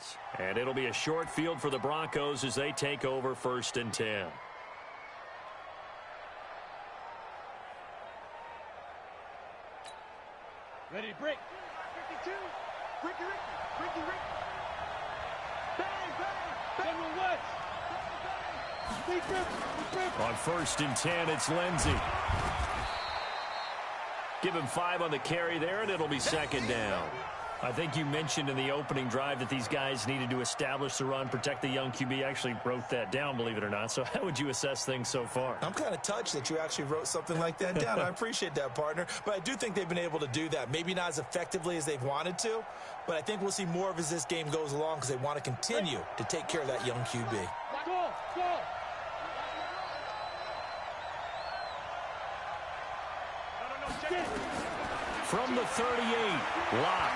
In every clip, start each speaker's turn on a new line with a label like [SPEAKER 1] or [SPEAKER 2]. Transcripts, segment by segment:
[SPEAKER 1] yards. And it'll be a short field for the Broncos as they take over 1st and 10.
[SPEAKER 2] Ready, break. 52. Ricky. Bang, bang. General West.
[SPEAKER 1] On 1st and 10, it's Lindsey. Give him 5 on the carry there, and it'll be 2nd down. I think you mentioned in the opening drive that these guys needed to establish the run, protect the young QB. Actually wrote that down, believe it or not. So how would you assess things so far?
[SPEAKER 3] I'm kind of touched that you actually wrote something like that down. I appreciate that, partner. But I do think they've been able to do that. Maybe not as effectively as they've wanted to, but I think we'll see more of as this game goes along because they want to continue to take care of that young QB.
[SPEAKER 2] Go.
[SPEAKER 1] From the 38, Lock.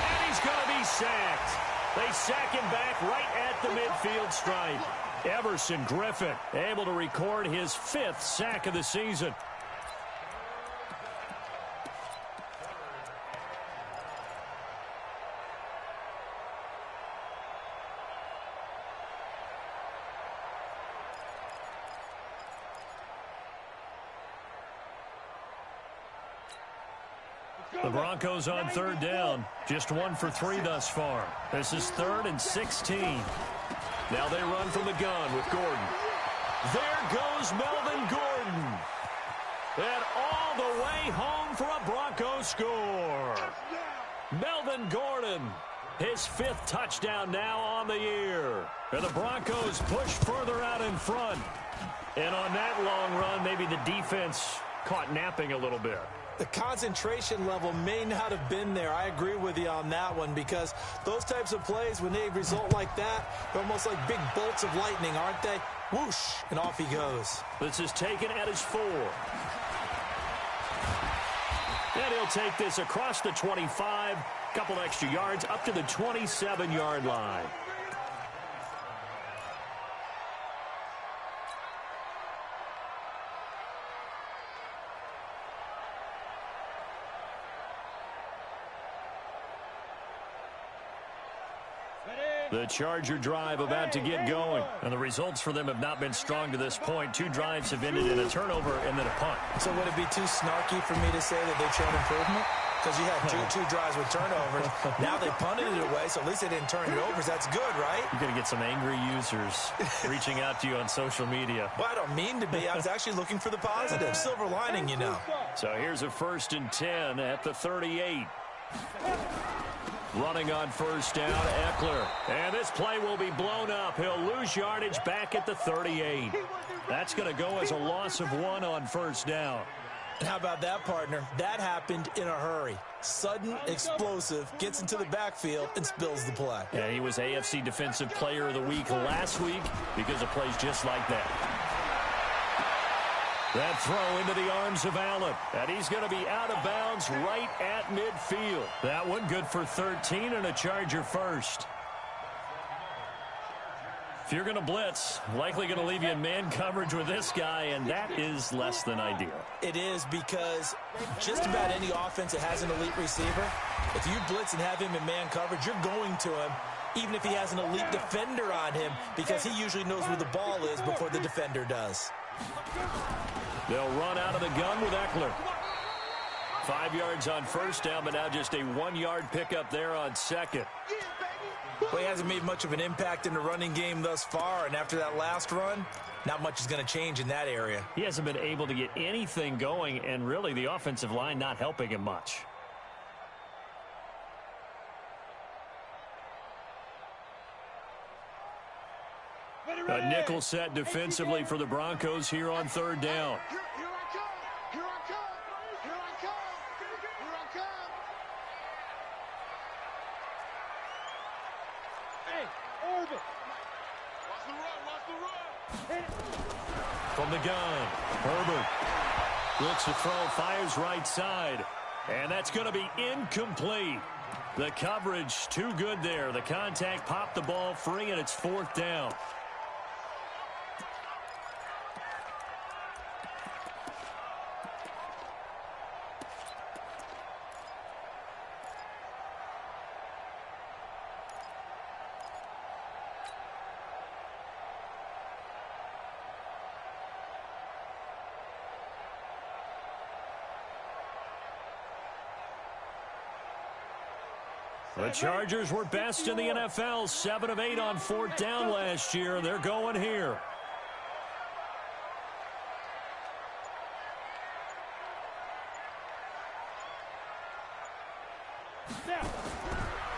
[SPEAKER 1] And he's going to be sacked. They sack him back right at the midfield stripe. Everson Griffin able to record his 5th sack of the season. The Broncos on 3rd down. Just 1 for 3 thus far. This is 3rd and 16. Now they run from the gun with Gordon. There goes Melvin Gordon. And all the way home for a Broncos score. Melvin Gordon, his 5th touchdown now on the year. And the Broncos push further out in front. And on that long run, maybe the defense caught napping a little bit.
[SPEAKER 3] The concentration level may not have been there. I agree with you on that one because those types of plays, when they result like that, they're almost like big bolts of lightning, aren't they? Whoosh, and off he goes.
[SPEAKER 1] This is taken at his 4. And he'll take this across the 25, couple extra yards up to the 27-yard line. The Charger drive about to get going. And the results for them have not been strong to this point. 2 drives have ended in a turnover and then a punt.
[SPEAKER 3] So would it be too snarky for me to say that they've shown improvement? Because you had two drives with turnovers. Now they punted it away, so at least they didn't turn it over. That's good, right?
[SPEAKER 1] You're going to get some angry users reaching out to you on social media.
[SPEAKER 3] Well, I don't mean to be. I was actually looking for the positive. Silver lining, you know.
[SPEAKER 1] So here's a 1st and 10 at the 38. Running on 1st down, Eckler. And this play will be blown up. He'll lose yardage back at the 38. That's going to go as a loss of 1 on 1st down.
[SPEAKER 3] And how about that, partner? That happened in a hurry. Sudden, explosive, gets into the backfield, and spills the play.
[SPEAKER 1] Yeah, he was AFC Defensive Player of the Week last week because of plays just like that. That throw into the arms of Allen. And he's going to be out of bounds right at midfield. That one good for 13 and a Charger first. If you're going to blitz, likely going to leave you in man coverage with this guy, and that is less than ideal.
[SPEAKER 3] It is because just about any offense that has an elite receiver, if you blitz and have him in man coverage, you're going to him, even if he has an elite defender on him, because he usually knows where the ball is before the defender does.
[SPEAKER 1] They'll run out of the gun with Eckler. 5 yards on 1st down, but now just a 1-yard pickup there on 2nd.
[SPEAKER 3] Well, he hasn't made much of an impact in the running game thus far, and after that last run, not much is going to change in that area.
[SPEAKER 1] He hasn't been able to get anything going, and really the offensive line not helping him much. A nickel set defensively for the Broncos here on 3rd down. From the gun, Herbert looks to throw, fires right side, and that's going to be incomplete. The coverage too good there. The contact popped the ball free, and it's 4th down. The Chargers were best in the NFL, 7 of 8 on 4th down last year. They're going here.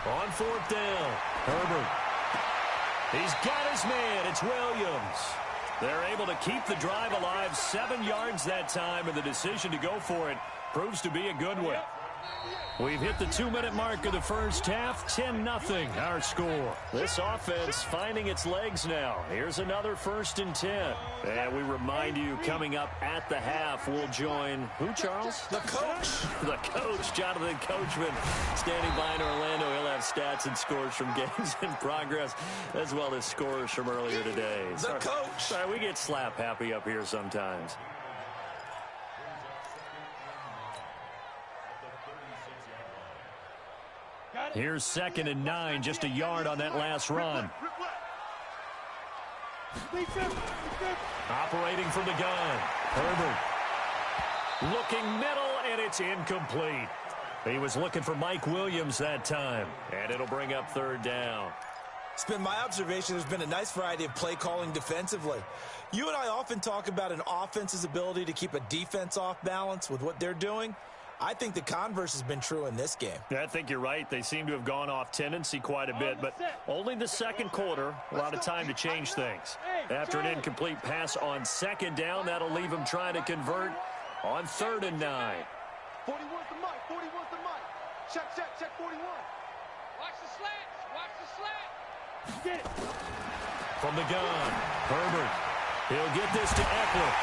[SPEAKER 1] On 4th down, Herbert. He's got his man. It's Williams. They're able to keep the drive alive, 7 yards that time, and the decision to go for it proves to be a good one. We've hit the 2-minute mark of the first half, 10-0 our score. This offense finding its legs now. Here's another 1st and 10. And we remind you, coming up at the half, we'll join, who, Charles?
[SPEAKER 3] The coach.
[SPEAKER 1] The coach, Jonathan Coachman, standing by in Orlando. He'll have stats and scores from games in progress, as well as scores from earlier today.
[SPEAKER 3] The coach.
[SPEAKER 1] Sorry, we get slap happy up here sometimes. Here's 2nd and 9, just a yard on that last run. Operating from the gun, Herbert. Looking middle, and it's incomplete. He was looking for Mike Williams that time, and it'll bring up 3rd down.
[SPEAKER 3] It's been my observation there's been a nice variety of play calling defensively. You and I often talk about an offense's ability to keep a defense off balance with what they're doing. I think the converse has been true in this game.
[SPEAKER 1] Yeah, I think you're right. They seem to have gone off tendency quite a bit, but only the second quarter, a lot of time to change things. After an incomplete pass on 2nd down, that'll leave them trying to convert on 3rd and 9.
[SPEAKER 2] 41's the mic, 41's the mic. Check 41. Watch the slats, watch the slats. Get it.
[SPEAKER 1] From the gun, Herbert. He'll get this to Eckler.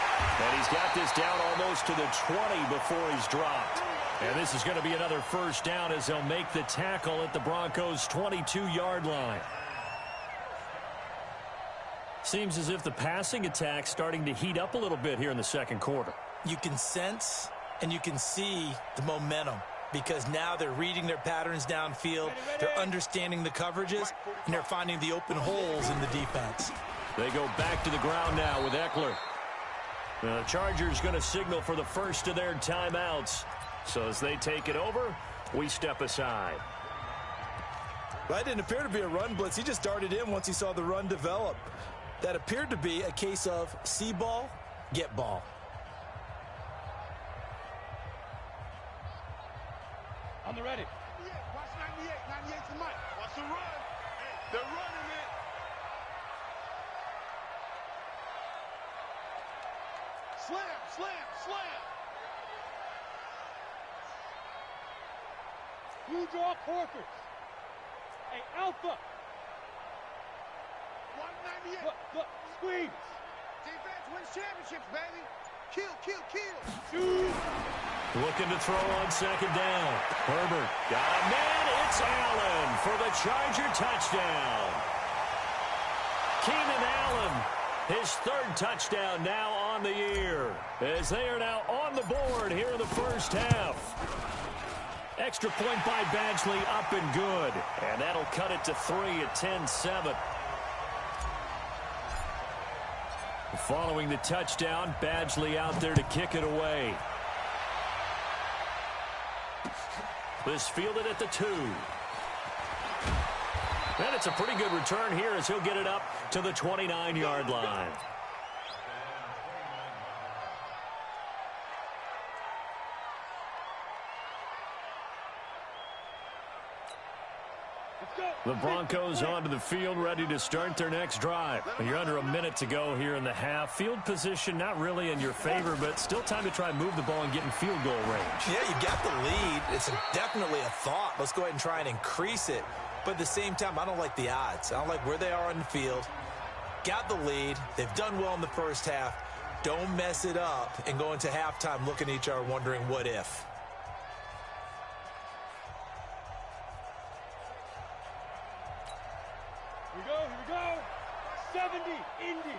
[SPEAKER 1] And he's got this down almost to the 20 before he's dropped. And this is going to be another 1st down as they'll make the tackle at the Broncos' 22-yard line. Seems as if the passing attack's starting to heat up a little bit here in the 2nd quarter.
[SPEAKER 3] You can sense and you can see the momentum because now they're reading their patterns downfield, they're understanding the coverages, and they're finding the open holes in the defense.
[SPEAKER 1] They go back to the ground now with Eckler. The Chargers going to signal for the first of their timeouts. So as they take it over, we step aside.
[SPEAKER 3] Well, that didn't appear to be a run blitz. He just darted in once he saw the run develop. That appeared to be a case of see ball, get ball.
[SPEAKER 2] On the ready.
[SPEAKER 4] Watch 98. 98's the mic. Watch the run. They're running it. Slam.
[SPEAKER 2] You draw corkers. Hey, Alpha.
[SPEAKER 4] 198.
[SPEAKER 2] Look, squeeze.
[SPEAKER 4] Defense wins championships, baby. Kill.
[SPEAKER 2] Shoot.
[SPEAKER 1] Looking to throw on 2nd down. Herbert got a man. It's Allen for the Charger touchdown. Keenan Allen, his 3rd touchdown now on the year, as they are now on the board here in the first half. Extra point by Badgley, up and good. And that'll cut it to 3 at 10-7. Following the touchdown, Badgley out there to kick it away. This fielded at the 2. And it's a pretty good return here as he'll get it up to the 29-yard line. The Broncos onto the field, ready to start their next drive. You're under a minute to go here in the half. Field position not really in your favor, but still time to try and move the ball and get in field goal range.
[SPEAKER 3] Yeah, you got the lead. It's definitely a thought. Let's go ahead and try and increase it. But at the same time, I don't like the odds. I don't like where they are on the field. Got the lead. They've done well in the first half. Don't mess it up and go into halftime looking at each other wondering what if.
[SPEAKER 2] Here we go. 70, Indy.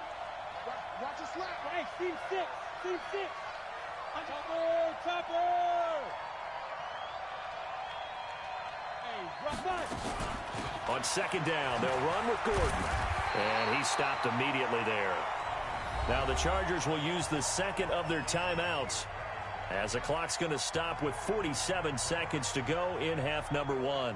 [SPEAKER 4] Watch the slap.
[SPEAKER 2] Hey, team 6. Chopper. Hey, drop back.
[SPEAKER 1] On 2nd down, they'll run with Gordon. And he stopped immediately there. Now the Chargers will use the 2nd of their timeouts as the clock's going to stop with 47 seconds to go in half number 1.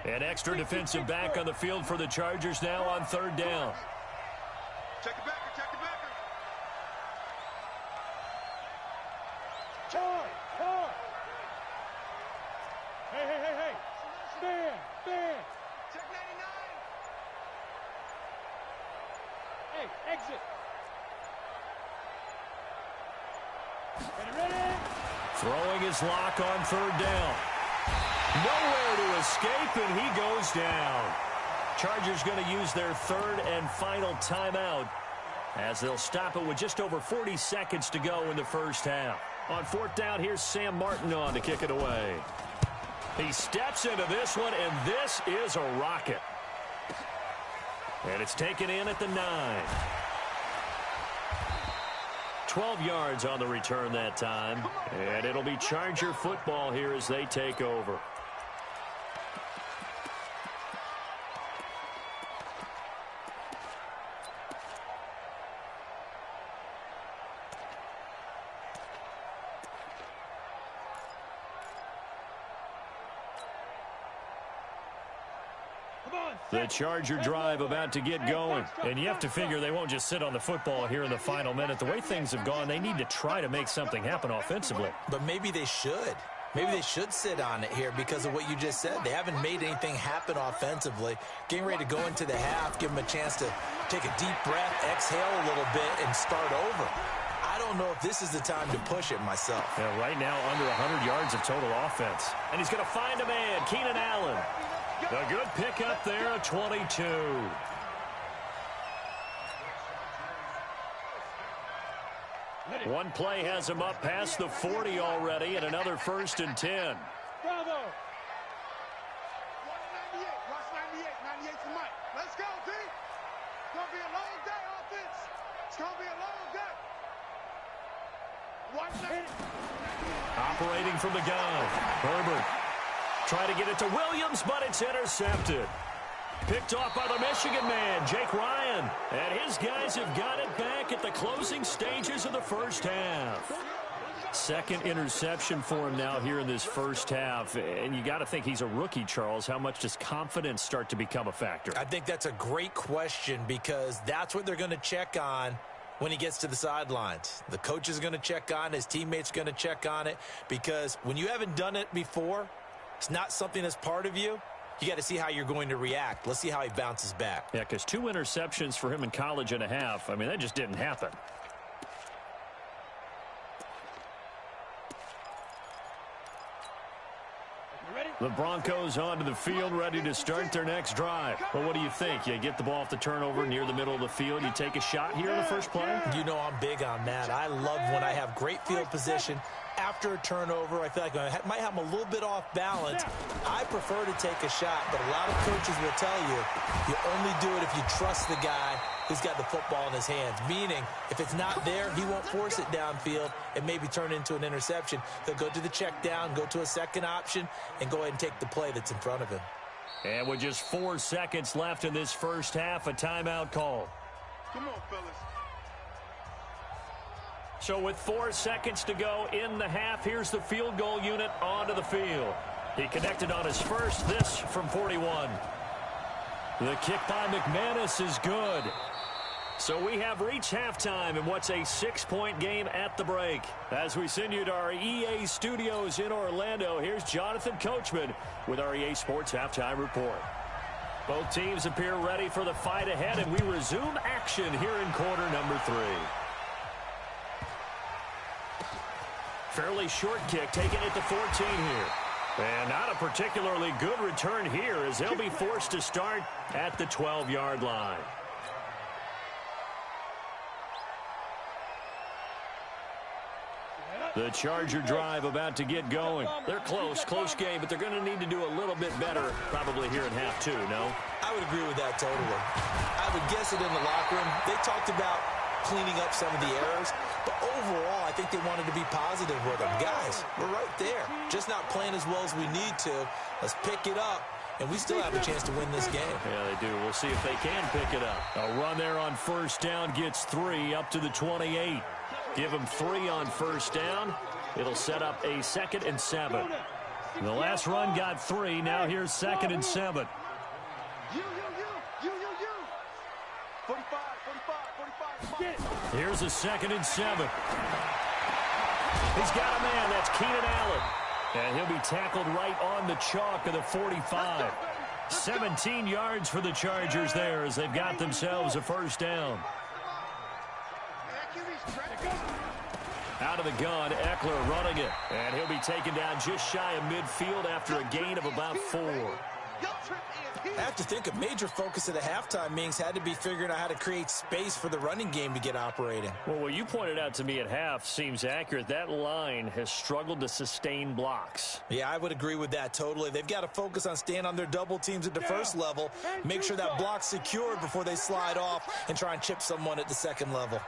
[SPEAKER 1] An extra defensive back on the field for the Chargers now on third down.
[SPEAKER 4] Check it back. Check it back.
[SPEAKER 2] Hey. Stand.
[SPEAKER 4] Check 99.
[SPEAKER 2] Hey, exit. Ready.
[SPEAKER 1] Throwing his lock on third down. Nowhere to escape, and he goes down. Chargers going to use their third and final timeout as they'll stop it with just over 40 seconds to go in the first half. On fourth down, here's Sam Martin on to kick it away. He steps into this one, and this is a rocket. And it's taken in at the 9. 12 yards on the return that time. And it'll be Charger football here as they take over. The Charger drive about to get going. And you have to figure they won't just sit on the football here in the final minute. The way things have gone, they need to try to make something happen offensively.
[SPEAKER 3] But maybe they should. Maybe they should sit on it here because of what you just said. They haven't made anything happen offensively. Getting ready to go into the half, give them a chance to take a deep breath, exhale a little bit, and start over. I don't know if this is the time to push it myself.
[SPEAKER 1] Yeah, right now, under 100 yards of total offense. And he's going to find a man, Keenan Allen. A good pickup there at 22. One play has him up past the 40 already, and another 1st and 10.
[SPEAKER 2] Bravo.
[SPEAKER 4] Watch 98. Watch 98. 98's the mic. Let's go, D. It's going to be a long day, offense. It's going to be a long day. Watch 98.
[SPEAKER 1] Operating from the gun. Herbert. Try to get it to Williams, but it's intercepted. Picked off by the Michigan man, Jake Ryan. And his guys have got it back at the closing stages of the first half. Second interception for him now here in this first half. And you got to think he's a rookie, Charles. How much does confidence start to become a factor?
[SPEAKER 3] I think that's a great question because that's what they're going to check on when he gets to the sidelines. The coach is going to check on it. His teammates are going to check on it because when you haven't done it before, it's not something that's part of you. You got to see how you're going to react. Let's see how he bounces back.
[SPEAKER 1] Yeah, because 2 interceptions for him in college and a half. I mean, that just didn't happen. The Broncos onto the field, ready to start their next drive. Well, what do you think? You get the ball off the turnover near the middle of the field. You take a shot here in the first play?
[SPEAKER 3] You know I'm big on that. I love when I have great field position. After a turnover, I feel like I might have them a little bit off balance. I prefer to take a shot, but a lot of coaches will tell you, you only do it if you trust the guy who's got the football in his hands. Meaning, if it's not there, he won't force it downfield and maybe turn it into an interception. He'll go to the check down, go to a second option, and go ahead and take the play that's in front of him.
[SPEAKER 1] And with just 4 seconds left in this first half, a timeout call.
[SPEAKER 4] Come on, fellas.
[SPEAKER 1] So with 4 seconds to go in the half, here's the field goal unit onto the field. He connected on his first, this from 41. The kick by McManus is good. So we have reached halftime in what's a 6-point game at the break. As we send you to our EA studios in Orlando, here's Jonathan Coachman with our EA Sports Halftime Report. Both teams appear ready for the fight ahead, and we resume action here in quarter number 3. Fairly short kick, taking it to 14 here. And not a particularly good return here as they'll be forced to start at the 12-yard line. The Charger drive about to get going. They're close game, but they're going to need to do a little bit better probably here in half 2, no?
[SPEAKER 3] I would agree with that totally. I would guess it in the locker room. They talked about cleaning up some of the errors, but overall, I think they wanted to be positive with them. Guys, we're right there. Just not playing as well as we need to. Let's pick it up, and we still have a chance to win this game.
[SPEAKER 1] Yeah, they do. We'll see if they can pick it up. A run there on first down gets 3 up to the 28. Give them 3 on first down. It'll set up a 2nd and 7. The last run got 3. Now here's 2nd and 7.
[SPEAKER 2] You. 45.
[SPEAKER 1] Here's a 2nd and 7. He's got a man. That's Keenan Allen. And he'll be tackled right on the chalk of the 45. 17 yards for the Chargers there as they've got themselves a first down. Out of the gun, Eckler running it. And he'll be taken down just shy of midfield after a gain of about 4.
[SPEAKER 3] I have to think a major focus of the halftime meetings had to be figuring out how to create space for the running game to get operating.
[SPEAKER 1] Well, what you pointed out to me at half seems accurate. That line has struggled to sustain blocks.
[SPEAKER 3] Yeah, I would agree with that totally. They've got to focus on staying on their double teams at the first level, make sure that block's secured before they slide off and try and chip someone at the second level.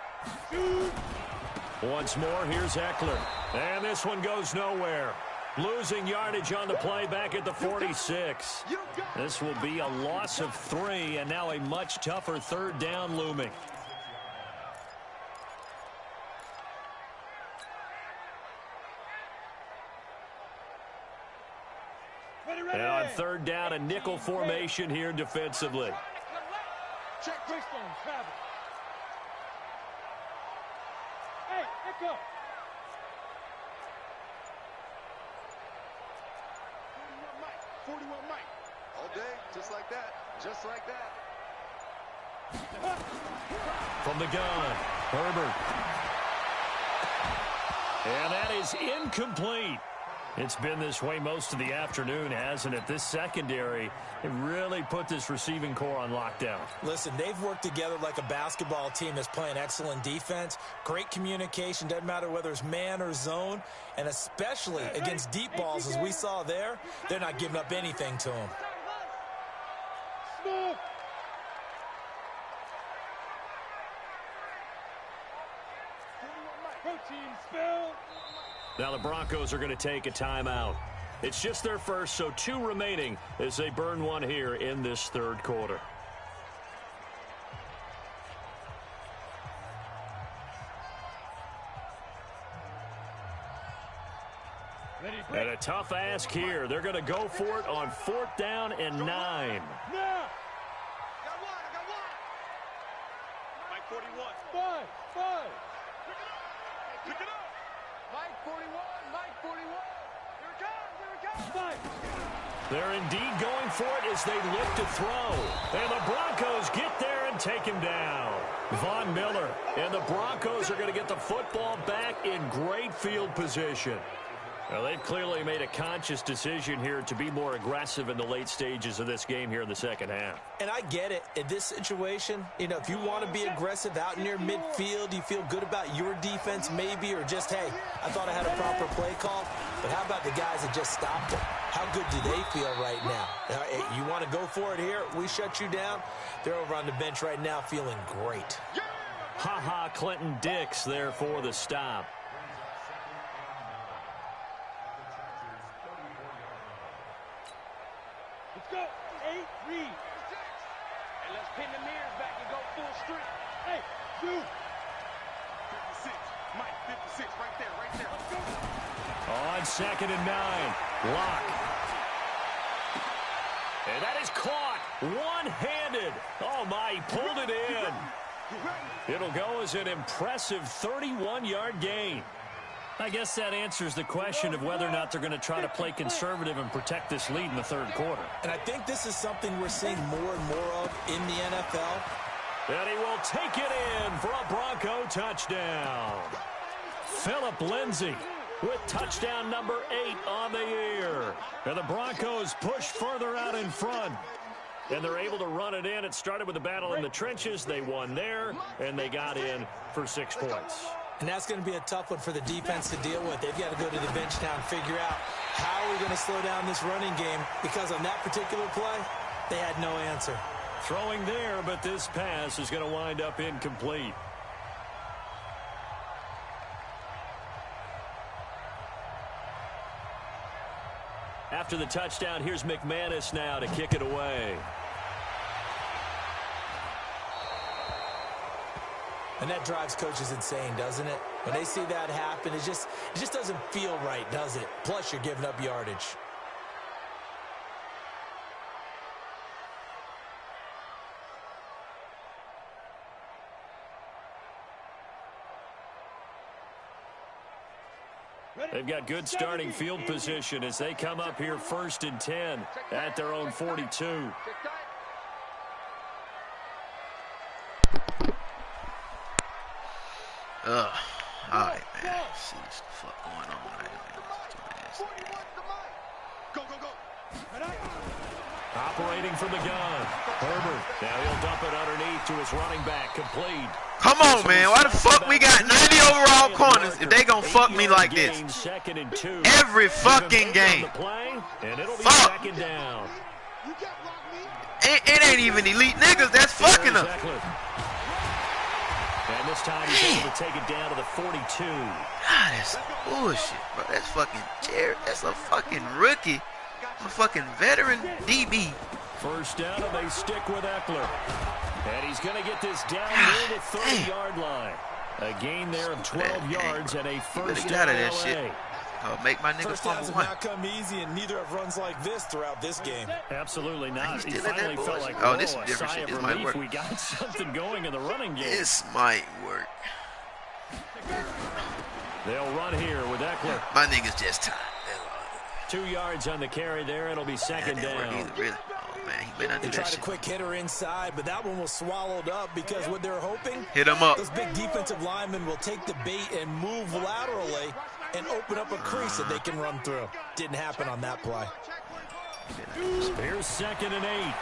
[SPEAKER 1] Once more, here's Eckler. And this one goes nowhere. Losing yardage on the play back at the 46. This will be a loss of 3, and now a much tougher 3rd down looming. And on 3rd down, a nickel formation here defensively.
[SPEAKER 2] Check Christone, travel. Hey, echo. 41 Mike. All day, just like that. Just like that.
[SPEAKER 1] From the gun, Herbert. And that is incomplete. It's been this way most of the afternoon, hasn't it? This secondary, it really put this receiving core on lockdown.
[SPEAKER 3] Listen, they've worked together like a basketball team that's playing excellent defense. Great communication, doesn't matter whether it's man or zone. And especially against deep balls, as we saw there, they're not giving up anything to them.
[SPEAKER 1] Now the Broncos are going to take a timeout. It's just their first, so 2 remaining as they burn one here in this 3rd quarter. And a tough ask here. They're going to go for it on 4th down and 9.
[SPEAKER 2] I got one. Mike 41. 5. Pick it up. Mike 41. Here it comes.
[SPEAKER 1] They're indeed going for it as they look to throw. And the Broncos get there and take him down. Von Miller and the Broncos are going to get the football back in great field position. Well, they've clearly made a conscious decision here to be more aggressive in the late stages of this game here in the second half.
[SPEAKER 3] And I get it. In this situation, you know, if you want to be aggressive out near midfield, you feel good about your defense maybe, or just, hey, I thought I had a proper play call. But how about the guys that just stopped them? How good do they feel right now? You want to go for it here? We shut you down. They're over on the bench right now feeling great.
[SPEAKER 1] Ha-ha, Clinton Dix there for the stop.
[SPEAKER 2] Let's go. 8-3. And let's pin the mirrors back and go full strength. Hey, 2. 56. Mike, 56. Right there. Let's go.
[SPEAKER 1] On 2nd and 9. Lock. And that is caught. One-handed. Oh, my, he pulled it in. It'll go as an impressive 31-yard gain. I guess that answers the question of whether or not they're going to try to play conservative and protect this lead in the 3rd quarter.
[SPEAKER 3] And I think this is something we're seeing more and more of in the NFL.
[SPEAKER 1] And he will take it in for a Bronco touchdown. Phillip Lindsay with touchdown number 8 on the year. And the Broncos push further out in front. And they're able to run it in. It started with a battle in the trenches. They won there, and they got in for 6 points.
[SPEAKER 3] And that's going to be a tough one for the defense to deal with. They've got to go to the bench now and figure out how we're going to slow down this running game, because on that particular play, they had no answer.
[SPEAKER 1] Throwing there, but this pass is going to wind up incomplete. After the touchdown, here's McManus now to kick it away.
[SPEAKER 3] And that drives coaches insane, doesn't it? When they see that happen, it just doesn't feel right, does it? Plus, you're giving up yardage.
[SPEAKER 1] They've got good starting field position as they come up here 1st and 10 at their own 42.
[SPEAKER 5] All right, man. Let's see what the fuck going on right now.
[SPEAKER 4] Go, go, go.
[SPEAKER 1] Operating from the gun. Herbert. Now he'll dump it underneath to his running back. Complete.
[SPEAKER 5] Come on, man. Why the fuck we got 90 overall corners if they gonna fuck me like this? Every fucking game. Fuck. It ain't even elite niggas that's fucking us.
[SPEAKER 1] And this time he's able to take it down to the 42.
[SPEAKER 5] God, that's bullshit, bro. That's fucking Jared. That's a fucking rookie. A fucking veteran DB.
[SPEAKER 1] First down, and they stick with Eckler. And he's going to get this down near the 30-yard line. A gain there of 12 yards and a first down.
[SPEAKER 5] Out of that shit. Make my niggas fumble one.
[SPEAKER 3] Not come easy, and neither have runs like this throughout this game.
[SPEAKER 1] Absolutely not. He
[SPEAKER 5] finally
[SPEAKER 1] felt like,
[SPEAKER 5] this is different shit. This might work.
[SPEAKER 1] We got something going in the running game.
[SPEAKER 5] This might work.
[SPEAKER 1] They'll run here with Eckler.
[SPEAKER 5] My niggas just tired.
[SPEAKER 1] 2 yards on the carry there. It'll be second down.
[SPEAKER 5] Either, really. Oh, man, he better not do
[SPEAKER 3] they
[SPEAKER 5] that
[SPEAKER 3] tried
[SPEAKER 5] shit.
[SPEAKER 3] a quick hitter inside, but that one was swallowed up because what they're hoping,
[SPEAKER 5] hit him up.
[SPEAKER 3] Those big defensive linemen will take the bait and move laterally and open up a crease that they can run through. Didn't happen on that play.
[SPEAKER 1] Here's 2nd and 8.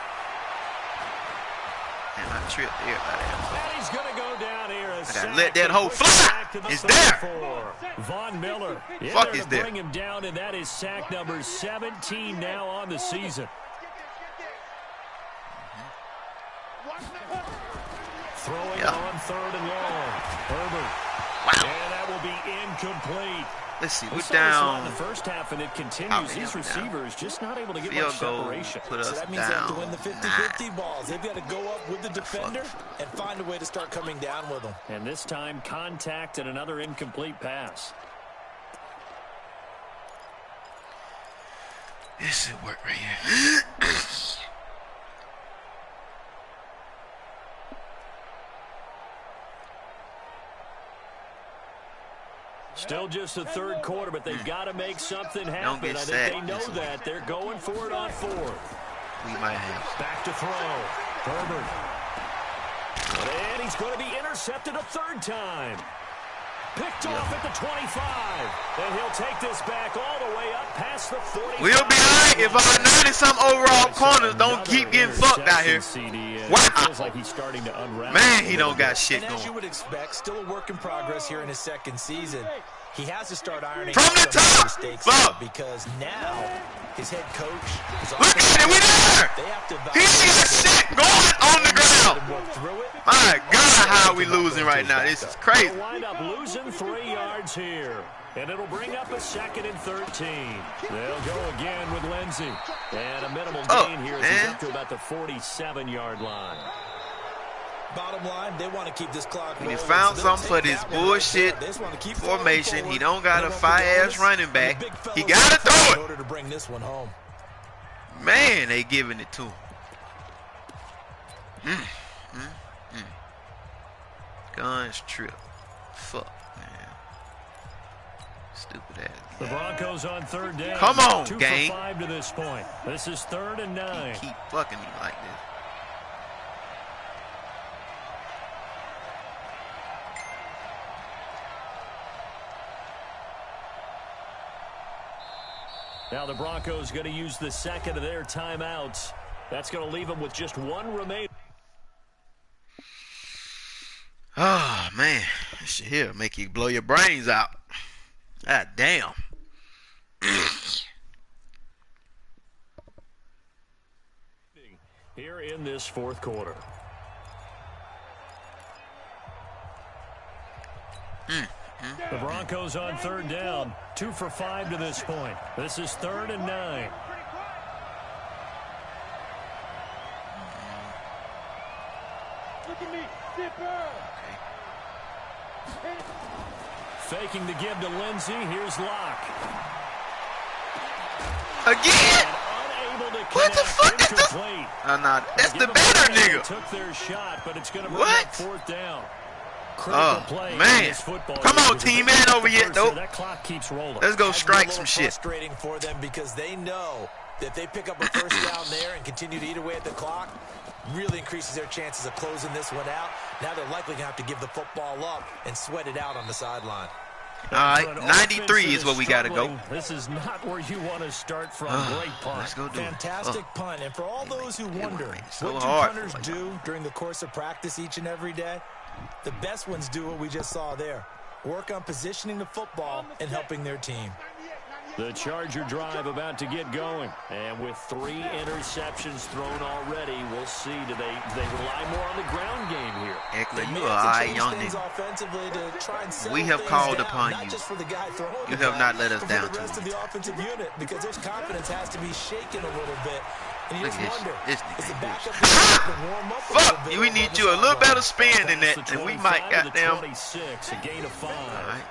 [SPEAKER 5] And I tripped everybody else.
[SPEAKER 1] And he's going to go down here.
[SPEAKER 5] I gotta let that hoe fly. It's there.
[SPEAKER 1] Von Miller.
[SPEAKER 5] Fuck is there.
[SPEAKER 1] Bring him down, and that is sack number 17 now on the season. Throwing on 3rd and long. Herbert.
[SPEAKER 5] Wow.
[SPEAKER 1] And that will be incomplete.
[SPEAKER 5] Let's see, we're
[SPEAKER 1] down
[SPEAKER 5] down.
[SPEAKER 1] In the first half, and it continues. These receivers just not able to get much separation.
[SPEAKER 5] Put us
[SPEAKER 3] so that means
[SPEAKER 5] down.
[SPEAKER 3] they have to win the 50-50 balls. They've got to go up with the defender and find a way to start coming down with them.
[SPEAKER 1] And this time, contact and another incomplete pass.
[SPEAKER 5] This should work right here.
[SPEAKER 1] Still just the 3rd quarter, but they've got to make something happen.
[SPEAKER 5] Don't get
[SPEAKER 1] I
[SPEAKER 5] sacked.
[SPEAKER 1] think they know that. They're going for it on 4th.
[SPEAKER 5] We might have.
[SPEAKER 1] Back to throw. Herbert. And he's going to be intercepted a 3rd time. Picked off at the 25. And he'll take this back all the way up past the 40.
[SPEAKER 5] We'll be all right if our 90-some overall corners don't keep getting fucked out here. Wow.
[SPEAKER 1] Feels like he's starting to unravel.
[SPEAKER 5] Man, he don't got shit
[SPEAKER 3] and
[SPEAKER 5] going.
[SPEAKER 3] as you would expect, still a work in progress here in his 2nd season. He has to start ironing
[SPEAKER 5] from the top.
[SPEAKER 3] Mistakes
[SPEAKER 5] Fuck.
[SPEAKER 3] Because now his head coach is
[SPEAKER 5] look at it, we there. He ain't got shit going on the ground. My God, how are we losing right now? This is crazy.
[SPEAKER 1] They'll wind up losing 3 yards here. And it'll bring up a 2nd and 13. They'll go again with Lindsey. And a minimal gain here as he's up to about the 47-yard line.
[SPEAKER 3] Bottom line, they want to keep this clock rolling.
[SPEAKER 5] He found something for this bullshit formation. He don't got a fire-ass running back. He got to throw it.
[SPEAKER 3] In order to bring this one home.
[SPEAKER 5] Man, they giving it to him. Guns trip. Fuck, man. Stupid ass.
[SPEAKER 1] The Broncos on 3rd down.
[SPEAKER 5] Come on,
[SPEAKER 1] 2
[SPEAKER 5] gang.
[SPEAKER 1] for 5 to this point. This is 3rd and 9.
[SPEAKER 5] Keep fucking me like this.
[SPEAKER 1] Now the Broncos going to use the 2nd of their timeouts. That's going to leave them with just 1 remaining.
[SPEAKER 5] Oh, man. This shit here make you blow your brains out. God damn.
[SPEAKER 1] Here in this 4th quarter. The Broncos on 3rd down. 2 for 5 to this point. This is 3rd and 9.
[SPEAKER 2] Look at me. Zipper.
[SPEAKER 1] Faking the give to Lindsey. Here's Locke.
[SPEAKER 5] Again? What the fuck is this? Nah, that's the better nigga.
[SPEAKER 1] Took their shot, but it's going to bring
[SPEAKER 5] what?
[SPEAKER 1] up 4th down. play
[SPEAKER 5] man. Come on, team. It ain't over yet, though.
[SPEAKER 1] That clock keeps rolling.
[SPEAKER 5] Let's go strike some shit.
[SPEAKER 3] Frustrating for them because they know that if they pick up a first down there and continue to eat away at the clock, really increases their chances of closing this one out. Now they're likely going to have to give the football up and sweat it out on the sideline.
[SPEAKER 5] All right, 93 is where we got to go.
[SPEAKER 1] This is not where you want to start from. Great punt.
[SPEAKER 5] Let's go do it.
[SPEAKER 3] Fantastic punt. And for all those who wonder,
[SPEAKER 5] so
[SPEAKER 3] what do
[SPEAKER 5] hard
[SPEAKER 3] punters do during the course of practice each and every day? The best ones do what we just saw there. Work on positioning the football and helping their team.
[SPEAKER 1] The Charger drive about to get going. And with 3 interceptions thrown already, we'll see. Do they rely more on the ground game here?
[SPEAKER 5] Eckler, you are young nigga. We have called upon you. You have not let us down
[SPEAKER 3] the rest of the offensive unit because their confidence has to be shaken a little bit. And you
[SPEAKER 5] Look
[SPEAKER 3] just
[SPEAKER 5] at
[SPEAKER 3] wonder,
[SPEAKER 5] this
[SPEAKER 3] is the
[SPEAKER 5] nigga.
[SPEAKER 3] backup to warm up a little
[SPEAKER 5] Fuck,
[SPEAKER 3] bit
[SPEAKER 5] we need you a little better spin than that, and we might goddamn.
[SPEAKER 1] 26, a gain of 5.
[SPEAKER 5] All right.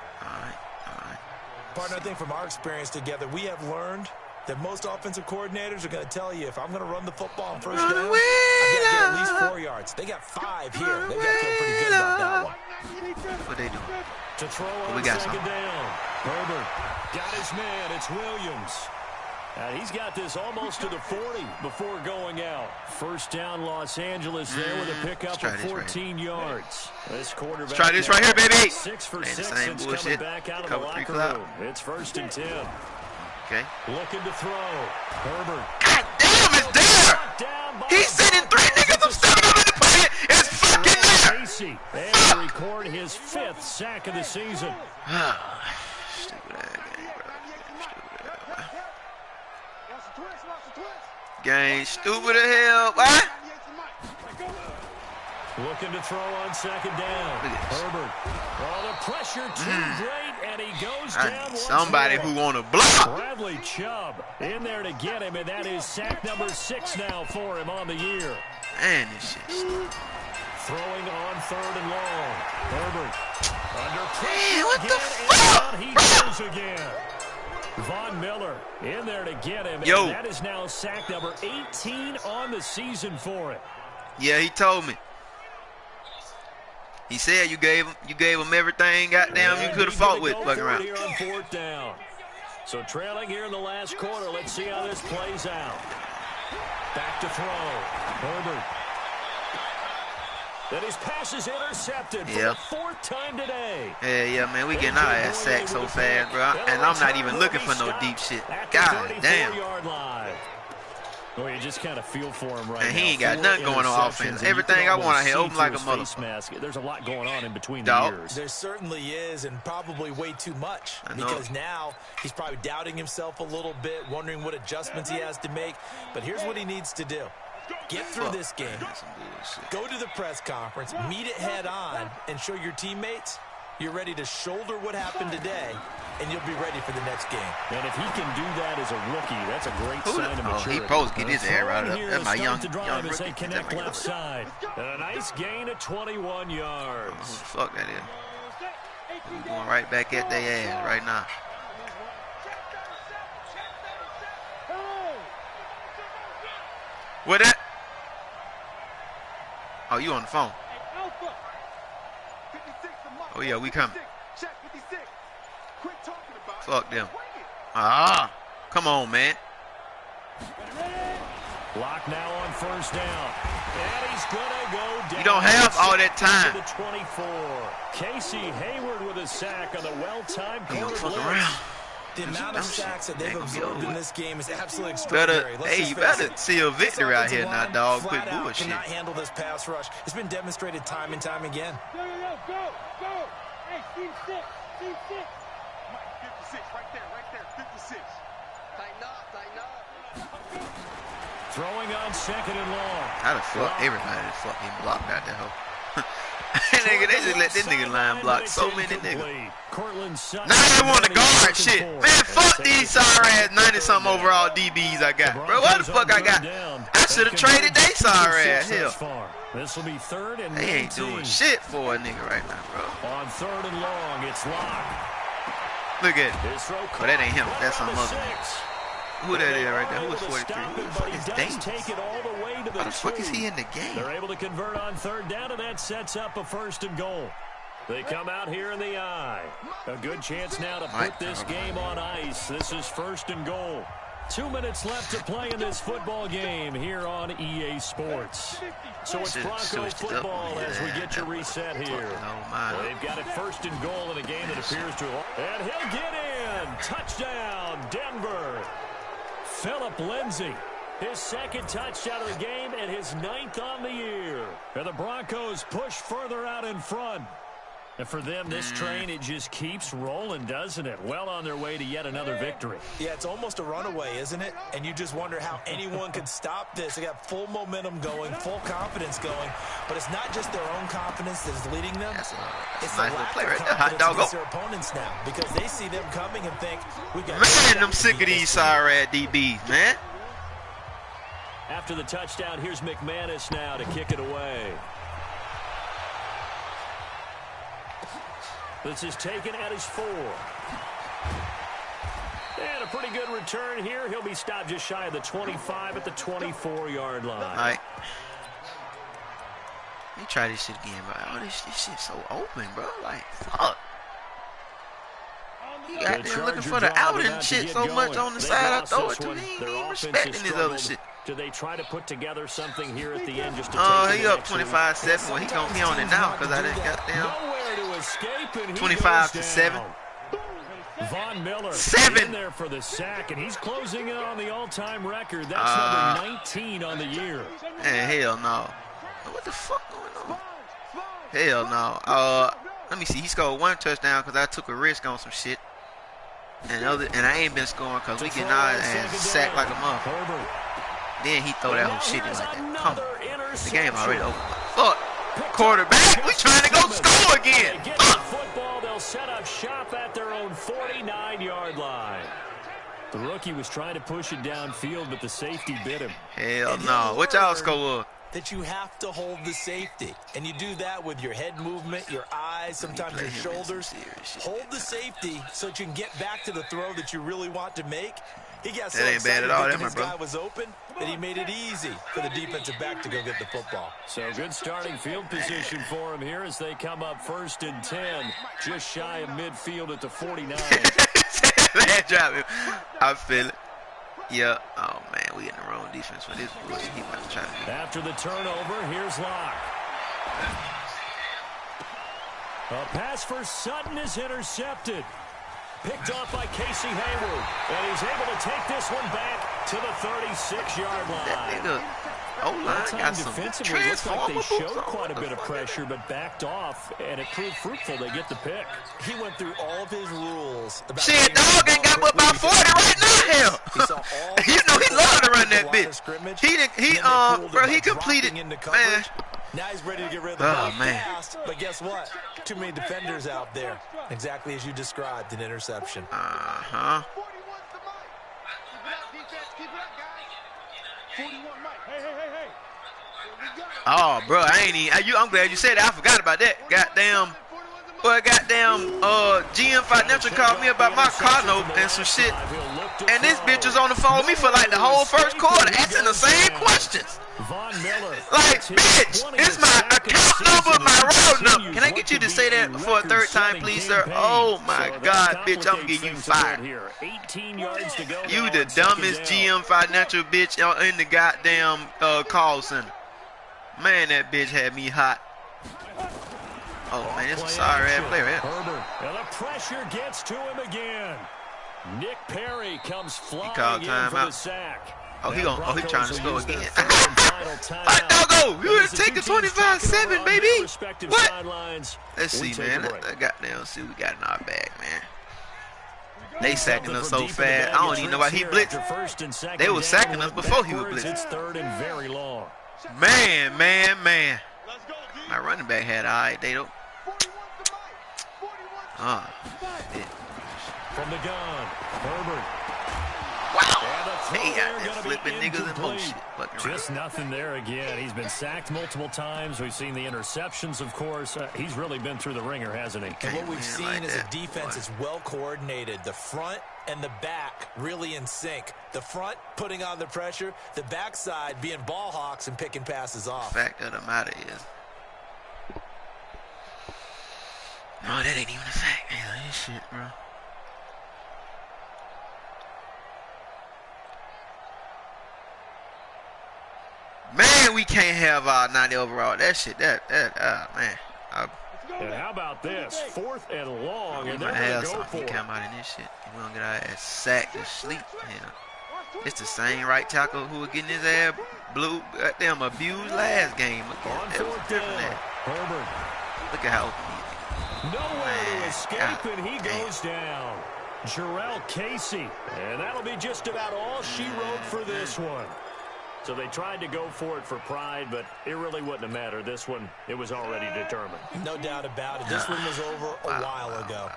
[SPEAKER 3] Partner, I think from our experience together, we have learned that most offensive coordinators are going to tell you, if I'm going to run the football on first down, I've got to get at least 4 yards. They got 5 here. They've got to feel pretty good about that one.
[SPEAKER 5] What they doing?
[SPEAKER 1] To throw on
[SPEAKER 5] We got
[SPEAKER 1] second
[SPEAKER 5] something.
[SPEAKER 1] down. Herbert got his man. It's Williams. And he's got this almost to the 40 before going out. First down, Los Angeles there with a pickup of 14 yards. This quarterback.
[SPEAKER 5] Let's try this right here, baby.
[SPEAKER 1] 6 for
[SPEAKER 5] Ain't
[SPEAKER 1] 6
[SPEAKER 5] the same
[SPEAKER 1] since
[SPEAKER 5] bullshit.
[SPEAKER 1] coming back out of
[SPEAKER 5] Cover
[SPEAKER 1] the
[SPEAKER 5] 3
[SPEAKER 1] locker
[SPEAKER 5] cloud.
[SPEAKER 1] room. It's 1st and 10.
[SPEAKER 5] Okay.
[SPEAKER 1] Looking to throw. Herbert.
[SPEAKER 5] God damn, it's there. He's sending 3 niggas. I'm stepping up in the pocket. It's fucking there.
[SPEAKER 1] Casey. And to record his 5th sack of the season.
[SPEAKER 5] Stupid ass game, bro. Game stupid as hell, boy.
[SPEAKER 1] Looking to throw on second down. Herbert. Oh, the pressure too great, and he goes
[SPEAKER 5] I
[SPEAKER 1] down
[SPEAKER 5] need
[SPEAKER 1] once
[SPEAKER 5] somebody
[SPEAKER 1] more.
[SPEAKER 5] who want to block.
[SPEAKER 1] Bradley Chubb in there to get him, and that is sack number 6 now for him on the year.
[SPEAKER 5] Man, this shit stupid.
[SPEAKER 1] Throwing on 3rd and long. Herbert under pressure
[SPEAKER 5] Man, what the
[SPEAKER 1] again,
[SPEAKER 5] fuck,
[SPEAKER 1] and he
[SPEAKER 5] bro?
[SPEAKER 1] goes again. Von Miller in there to get him,
[SPEAKER 5] Yo.
[SPEAKER 1] and that is now sack number 18 on the season for it.
[SPEAKER 5] Yeah, he told me. He said you gave him everything. Goddamn, you could have fought with. Fucking around.
[SPEAKER 1] Here on 4th down. So trailing here in the last quarter. Let's see how this plays out. Back to throw. Herbert. Then his pass is intercepted for the 4th time today.
[SPEAKER 5] Yeah, man, we getting our ass sacked so fast, bro. And I'm not even looking for no deep shit. God damn.
[SPEAKER 1] Well, you just kind of feel for him right now.
[SPEAKER 5] And he ain't got nothing going on offense. Everything I want out here open like a motherfucker.
[SPEAKER 1] There's a lot going on in between
[SPEAKER 5] Dawg.
[SPEAKER 1] the years.
[SPEAKER 3] There certainly is, and probably way too much. Because now he's probably doubting himself a little bit, wondering what adjustments he has to make. But here's what he needs to do. Get through this game. Go to the press conference, meet it head on, and show your teammates you're ready to shoulder what happened today, and you'll be ready for the next game.
[SPEAKER 1] And if he can do that as a rookie, that's a great sign of maturity.
[SPEAKER 5] He supposed to get his air right up. That's my young
[SPEAKER 1] as they
[SPEAKER 5] rookie.
[SPEAKER 1] connect left side. And a nice gain of 21 yards.
[SPEAKER 5] Oh, fuck that is. We going right back at their ass right now. What that? Oh, you on the phone? Oh yeah, we coming. Fuck them. Come on, man.
[SPEAKER 1] Block now on 1st down. And he's gonna go down.
[SPEAKER 5] You don't have all that time.
[SPEAKER 1] To the 24. Casey Hayward with a sack on the well-timed
[SPEAKER 5] He gonna
[SPEAKER 1] corner
[SPEAKER 5] fuck
[SPEAKER 1] blitz.
[SPEAKER 5] around.
[SPEAKER 3] The amount of sacks that they've absorbed in this game is absolutely
[SPEAKER 5] Better,
[SPEAKER 3] extraordinary.
[SPEAKER 5] hey, you better see a victory out here now, dog. Quit bullshit.
[SPEAKER 3] Cannot handle this pass rush. It's been demonstrated time and time again.
[SPEAKER 4] Go. Hey, C6. Mike, 56, right there, 56. Tighten up.
[SPEAKER 1] Throwing on 2nd and long.
[SPEAKER 5] How the fuck everybody just fucking blocked out that hoe? Nigga, they just let this nigga line block so many niggas. Now they want to guard shit. Man, fuck these sorry ass 90-something overall DBs I got. Bro, what the fuck I got? I should have traded they sorry ass. Hell.
[SPEAKER 1] This will be 3rd and
[SPEAKER 5] They ain't doing shit for a nigga right now, bro.
[SPEAKER 1] On 3rd and long, it's locked.
[SPEAKER 5] Look at it. But that ain't him. That's some other nigga. Who that is right there? Who is 43? Who the fuck is Davis? How the fuck is he in the game?
[SPEAKER 1] They're able to convert on 3rd down, and that sets up a 1st and goal. They come out here in the I. A good chance now to put this game on ice. This is 1st and goal. 2 minutes left to play in this football game here on EA Sports. So it's Bronco football as we get you reset here. They've got it 1st and goal in a game that appears to... And he'll get in. Touchdown, Denver. Philip Lindsay. His 2nd touchdown of the game and his 9th on the year. And the Broncos push further out in front. And for them, this train, it just keeps rolling, doesn't it? Well on their way to yet another victory.
[SPEAKER 3] Yeah, it's almost a runaway, isn't it? And you just wonder how anyone could stop this. They got full momentum going, full confidence going. But it's not just their own confidence that is leading them. It's the lack of confidence against their opponents now. Because they see them coming and think, we got...
[SPEAKER 5] Man, I'm sick of these sorry DBs, man.
[SPEAKER 1] After the touchdown, here's McManus now to kick it away. This is taken at his 4. And a pretty good return here. He'll be stopped just shy of the 25 at the 24-yard line.
[SPEAKER 5] All right. Let me try this shit again, bro. Oh, this shit's so open, bro. Like, fuck. You got them looking for the out and shit so much on the side. I throw it to him. He ain't respecting this other shit.
[SPEAKER 1] Do they try to put together something here at the end just to
[SPEAKER 5] take he up 25-7. Well, he gonna be on it now because I didn't got down 25-7.
[SPEAKER 1] Von Miller
[SPEAKER 5] 7
[SPEAKER 1] in there for the sack, and he's closing in on the all-time record. That's number 19 on the year.
[SPEAKER 5] Man, hell no. What the fuck going on? Hell no. Let me see. He scored 1 touchdown because I took a risk on some shit. And I ain't been scoring because we getting our ass sacked like a motherfucker. Then he throw that whole shit in like that. Come on. The game already over. Fuck. Quarterback. We trying to go score again.
[SPEAKER 1] Football, they'll set up shop at their own 49-yard line. The rookie was trying to push it downfield, but the safety bit him.
[SPEAKER 5] Hell no. What y'all score?
[SPEAKER 3] That you have to hold the safety. And you do that with your head movement, your eyes, sometimes your shoulders. Hold the safety so that you can get back to the throw that you really want to make. He got so excited that his guy was open that he made it easy for the defensive back to go get the football.
[SPEAKER 1] So good starting field position for him here as they come up 1st and 10, just shy of midfield at the 49.
[SPEAKER 5] Man, drop him. I feel it. Yeah. Oh, man, we in the wrong defense for this bullshit. He about to try to do.
[SPEAKER 1] After the turnover, here's Locke. A pass for Sutton is intercepted. Picked off by Casey Hayward. And he's able to take this one back to the 36-yard line.
[SPEAKER 5] That nigga O-line got some
[SPEAKER 1] transformer. They showed quite a bit of pressure, but backed off, and it proved fruitful. They get the pick.
[SPEAKER 3] He went through all of his rules.
[SPEAKER 5] Shit, Dawg ain't got about 40 right now. Hell, you know he loved to run that bitch. Bro, he completed, man.
[SPEAKER 3] Now he's ready to get rid of the ball fast, but guess what? Too many defenders out there. Exactly as you described, an interception.
[SPEAKER 5] Oh, bro, I'm glad you said that. I forgot about that. Goddamn. Boy, goddamn, GM Financial called me about my car note and some shit. And this bitch was on the phone with me for like the whole first quarter asking the same questions. Like, bitch, it's my account number, my road number. Can I get you to say that for a 3rd time, please, sir? Oh, my God, bitch, I'm getting you fired. You the dumbest GM Financial bitch in the goddamn call center. Man, that bitch had me hot. Oh, man, it's a sorry-ass player.
[SPEAKER 1] And the pressure gets to him again. Nick Perry comes flying in for the sack.
[SPEAKER 5] Oh, he trying to score again. Doggo, you would take the 25-7, baby. What? Let's see, man. Goddamn, see what we got in our bag, man. They sacking us so fast. I don't even know why he blitzed. They were sacking us before he was blitzing.
[SPEAKER 1] It's 3rd and very long.
[SPEAKER 5] Man. My running back had all right, they don't.
[SPEAKER 1] From the gun, Herbert.
[SPEAKER 5] Wow. Hey, out there flipping niggas and bullshit.
[SPEAKER 1] Just nothing there again. He's been sacked multiple times. We've seen the interceptions, of course. He's really been through the ringer, hasn't he?
[SPEAKER 3] And what we've seen is a defense is well coordinated. The front and the back really in sync. The front putting on the pressure. The backside being ball hawks and picking passes off.
[SPEAKER 5] The fact of the matter is, No, that ain't even a fact. Yeah, this shit, bro. Man, we can't have our 90 overall. That shit, man.
[SPEAKER 1] And how about this? 4th and long, and they're
[SPEAKER 5] gonna
[SPEAKER 1] going
[SPEAKER 5] have
[SPEAKER 1] to go
[SPEAKER 5] something.
[SPEAKER 1] for
[SPEAKER 5] He
[SPEAKER 1] it.
[SPEAKER 5] come out in this shit. We gonna get our ass sacked to sleep. Yeah. It's the same right tackle who was getting his ass goddamn abused last game.
[SPEAKER 1] On 4th down, Herbert.
[SPEAKER 5] Look at how open he is.
[SPEAKER 1] Nowhere to escape,
[SPEAKER 5] God
[SPEAKER 1] and he goes down. Jarrell Casey, and that'll be just about all she wrote for this one. So they tried to go for it for pride, but it really wouldn't have mattered. This one, it was already determined.
[SPEAKER 3] No doubt about it. This one was over a while ago.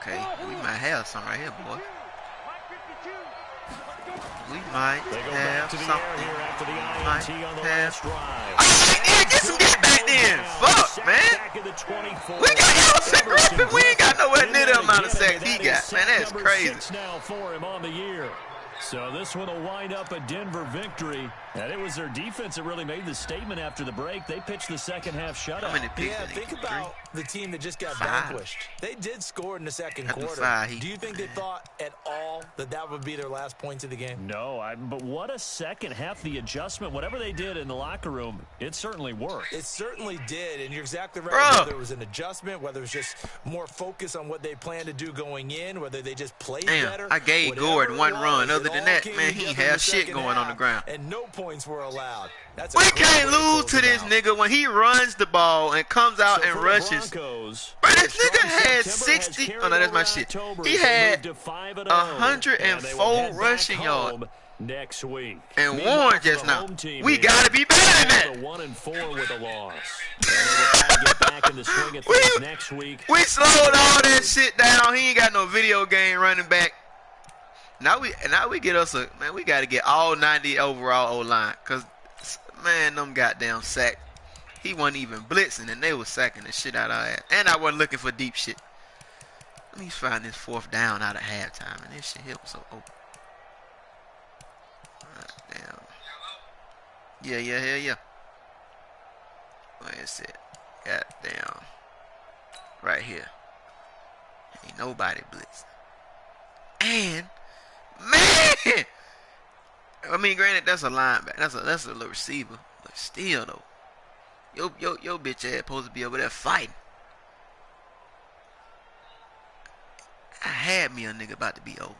[SPEAKER 5] Okay, we might have some right here, boy. We might
[SPEAKER 1] They go
[SPEAKER 5] have
[SPEAKER 1] back to the
[SPEAKER 5] something.
[SPEAKER 1] air here after the
[SPEAKER 5] Might
[SPEAKER 1] INT on the
[SPEAKER 5] have.
[SPEAKER 1] last drive.
[SPEAKER 5] Oh, yeah, get some get back then. Fuck, man. We got Elson Griffin. We ain't got nowhere near the amount of sacks he got. Man, that's crazy.
[SPEAKER 1] 6 now for him on the year. So this one will wind up a Denver victory. And it was their defense that really made the statement after the break. They pitched the second half shutout.
[SPEAKER 5] How many picks?
[SPEAKER 3] Yeah, think about the team that just got
[SPEAKER 5] 5.
[SPEAKER 3] vanquished. They did score in the second
[SPEAKER 5] After
[SPEAKER 3] quarter.
[SPEAKER 5] 5,
[SPEAKER 3] Do you think they thought at all that that would be their last points of the game?
[SPEAKER 1] No, but what a second half. The adjustment, whatever they did in the locker room, it certainly worked.
[SPEAKER 3] It certainly did, and you're exactly right.
[SPEAKER 5] Bro.
[SPEAKER 3] Whether it was an adjustment, whether it was just more focus on what they planned to do going in, whether they just played better.
[SPEAKER 5] I gave
[SPEAKER 3] whatever
[SPEAKER 5] Gordon
[SPEAKER 3] it
[SPEAKER 5] one
[SPEAKER 3] was,
[SPEAKER 5] run.
[SPEAKER 3] it
[SPEAKER 5] Other than
[SPEAKER 3] all
[SPEAKER 5] that,
[SPEAKER 3] came
[SPEAKER 5] man, he
[SPEAKER 3] together in
[SPEAKER 5] had
[SPEAKER 3] the
[SPEAKER 5] shit
[SPEAKER 3] second
[SPEAKER 5] going on the
[SPEAKER 3] half,
[SPEAKER 5] ground.
[SPEAKER 3] and no points were allowed. That's a
[SPEAKER 5] We
[SPEAKER 3] great
[SPEAKER 5] can't
[SPEAKER 3] way to
[SPEAKER 5] lose
[SPEAKER 3] close
[SPEAKER 5] to
[SPEAKER 3] it
[SPEAKER 5] this
[SPEAKER 3] out.
[SPEAKER 5] nigga when he runs the ball and comes out
[SPEAKER 1] So
[SPEAKER 5] and
[SPEAKER 1] for the
[SPEAKER 5] rushes.
[SPEAKER 1] Broncos,
[SPEAKER 5] Bro, this
[SPEAKER 1] their
[SPEAKER 5] nigga
[SPEAKER 1] strong
[SPEAKER 5] had
[SPEAKER 1] September has
[SPEAKER 5] 60.
[SPEAKER 1] carried
[SPEAKER 5] Oh, no, that's my
[SPEAKER 1] over
[SPEAKER 5] shit.
[SPEAKER 1] October
[SPEAKER 5] He
[SPEAKER 1] as they
[SPEAKER 5] had
[SPEAKER 1] moved to 5-0,
[SPEAKER 5] 104
[SPEAKER 1] and they will head back
[SPEAKER 5] rushing yards.
[SPEAKER 1] home next week.
[SPEAKER 5] And
[SPEAKER 1] Meanwhile,
[SPEAKER 5] Warren
[SPEAKER 1] for the
[SPEAKER 5] just now.
[SPEAKER 1] home team
[SPEAKER 5] We
[SPEAKER 1] here,
[SPEAKER 5] gotta be better than that.
[SPEAKER 1] the 1-4 with a loss. And they will try to get back in the swing of things next week.
[SPEAKER 5] We slowed all that shit down. He ain't got no video game running back. Now we get us a man. We got to get all 90 overall O-line, cause man, them goddamn sack. He wasn't even blitzing, and they was sacking the shit out of our ass. And I wasn't looking for deep shit. Let me find this 4th down out of halftime, and this shit here was so open. Damn. Yeah. Where is it? Goddamn. Right here. Ain't nobody blitzing. And man, I mean, granted, that's a linebacker. That's a little receiver, but still though, your bitch ass supposed to be over there fighting. I had me a nigga about to be old.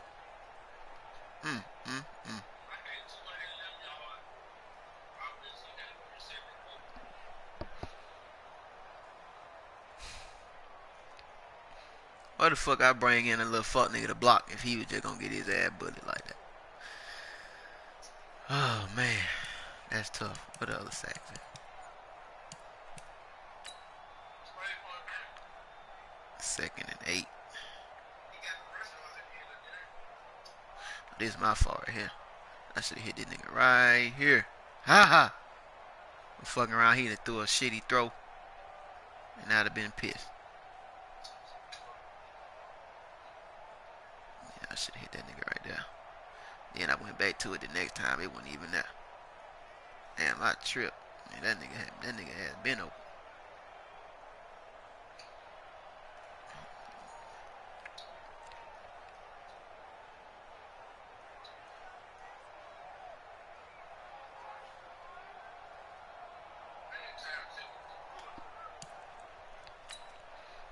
[SPEAKER 5] Why the fuck I bring in a little fuck nigga to block if he was just gonna get his ass bullied like that? Oh man, that's tough. What the other sacks? 2nd and 8. This is my fault right here. I should have hit this nigga right here. Ha ha. I'm fucking around here to throw a shitty throw, and I'd have been pissed. I should have hit that nigga right there. Then I went back to it the next time. It wasn't even there. Damn, I tripped. Man, that nigga had been open.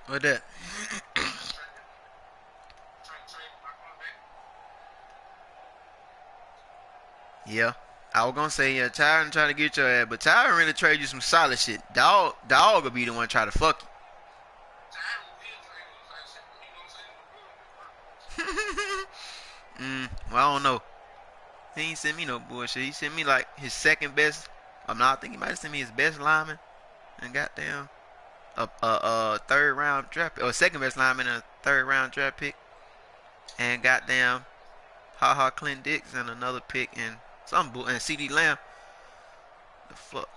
[SPEAKER 5] What that? Yeah. I was gonna say, yeah, Tyron trying to get your ass, but Tyron really trade you some solid shit. Dawg will be the one trying to fuck you. Well, I don't know. He ain't sent me no bullshit. He sent me like his second best. I think he might have sent me his best lineman and goddamn a 3rd round draft pick, or second best lineman and a 3rd round draft pick, and goddamn Clint Dix and another pick and some bull and CD Lamb. The fuck.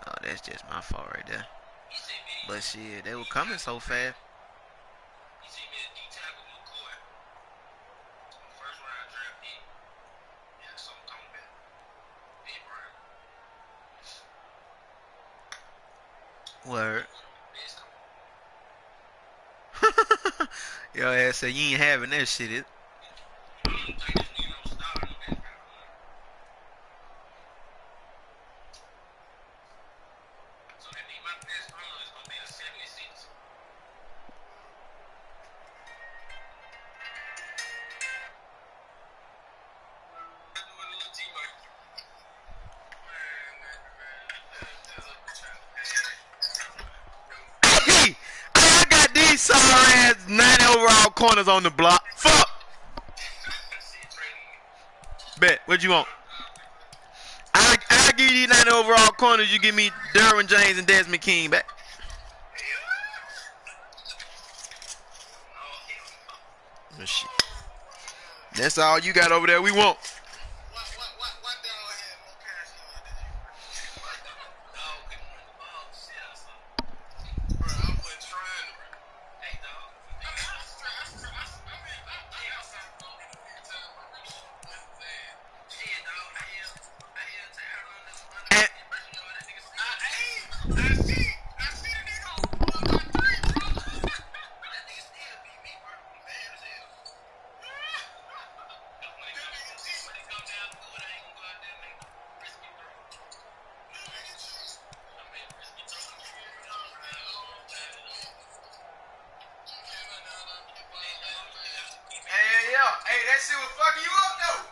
[SPEAKER 5] Oh, that's just my fault right there. But shit, they were coming so fast. Word. Yo ass said you ain't having that shit. It. Hey, I got these sorry ass 90 overall corners on the block. Fuck. Bet. What you want? I give you 90 overall corners. You give me Derwin James and Desmond King back. Oh, shit. That's all you got over there. We want. And, hey, that shit was fucking you up though.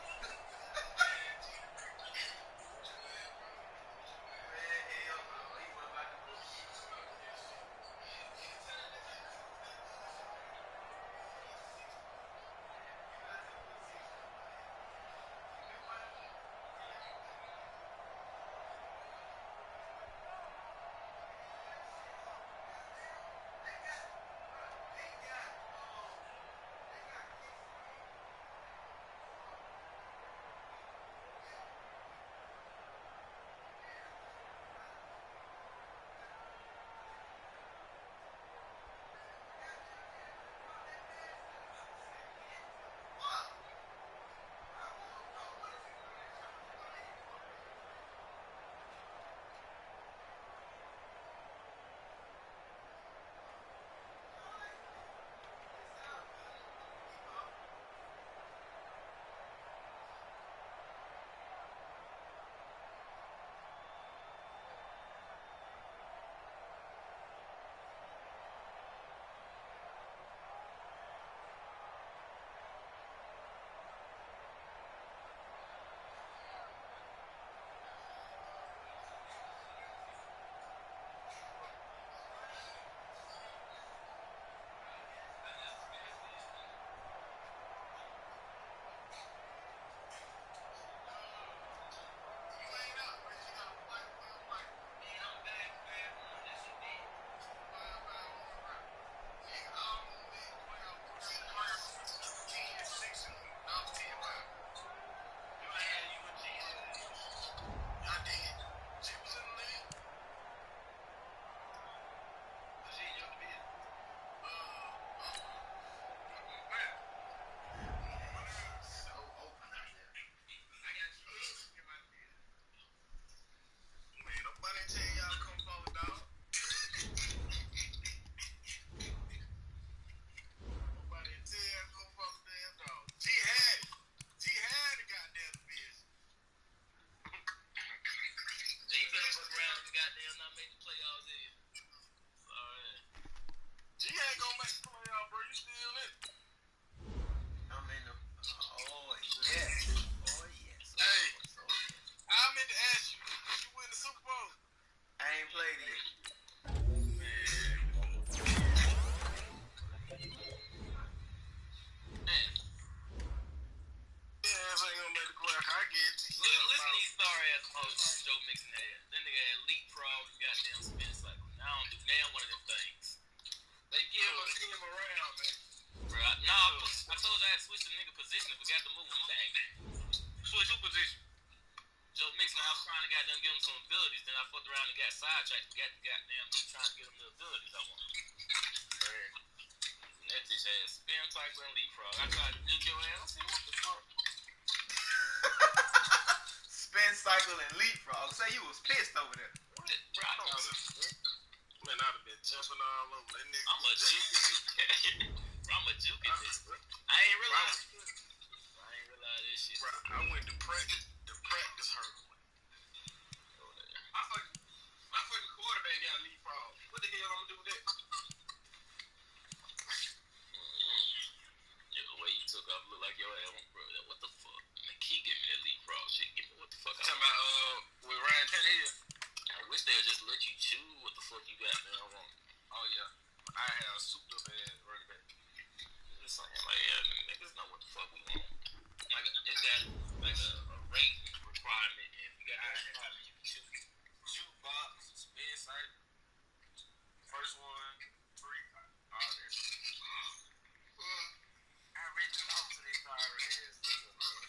[SPEAKER 5] Spin cycle and leapfrog. Say you was pissed over there.
[SPEAKER 2] Man, I'd have been jumping all over that nigga.
[SPEAKER 6] I'm a juke in this, bro. I ain't realize this shit.
[SPEAKER 2] Bro, I went to practice. The practice hurt. My fucking quarterback got leapfrog. What the hell I'm gonna do with that?
[SPEAKER 6] Yeah, the way you took off look like your ass, bro. What the fuck? Man, keep giving me that leapfrog shit. Give me what the fuck.
[SPEAKER 2] Talking about with Ryan Tannehill.
[SPEAKER 6] I wish they'd just let you choose what the fuck you got, man. I want.
[SPEAKER 2] Oh yeah, I have souped up ass running back.
[SPEAKER 6] It's something like, yeah, niggas know what the fuck we want. Like, it's got like a rate requirement, and if you got to have you can choose.
[SPEAKER 2] Shoot box, spin sight. First one, 3. All that. I read the off to this sorry ass nigga, man.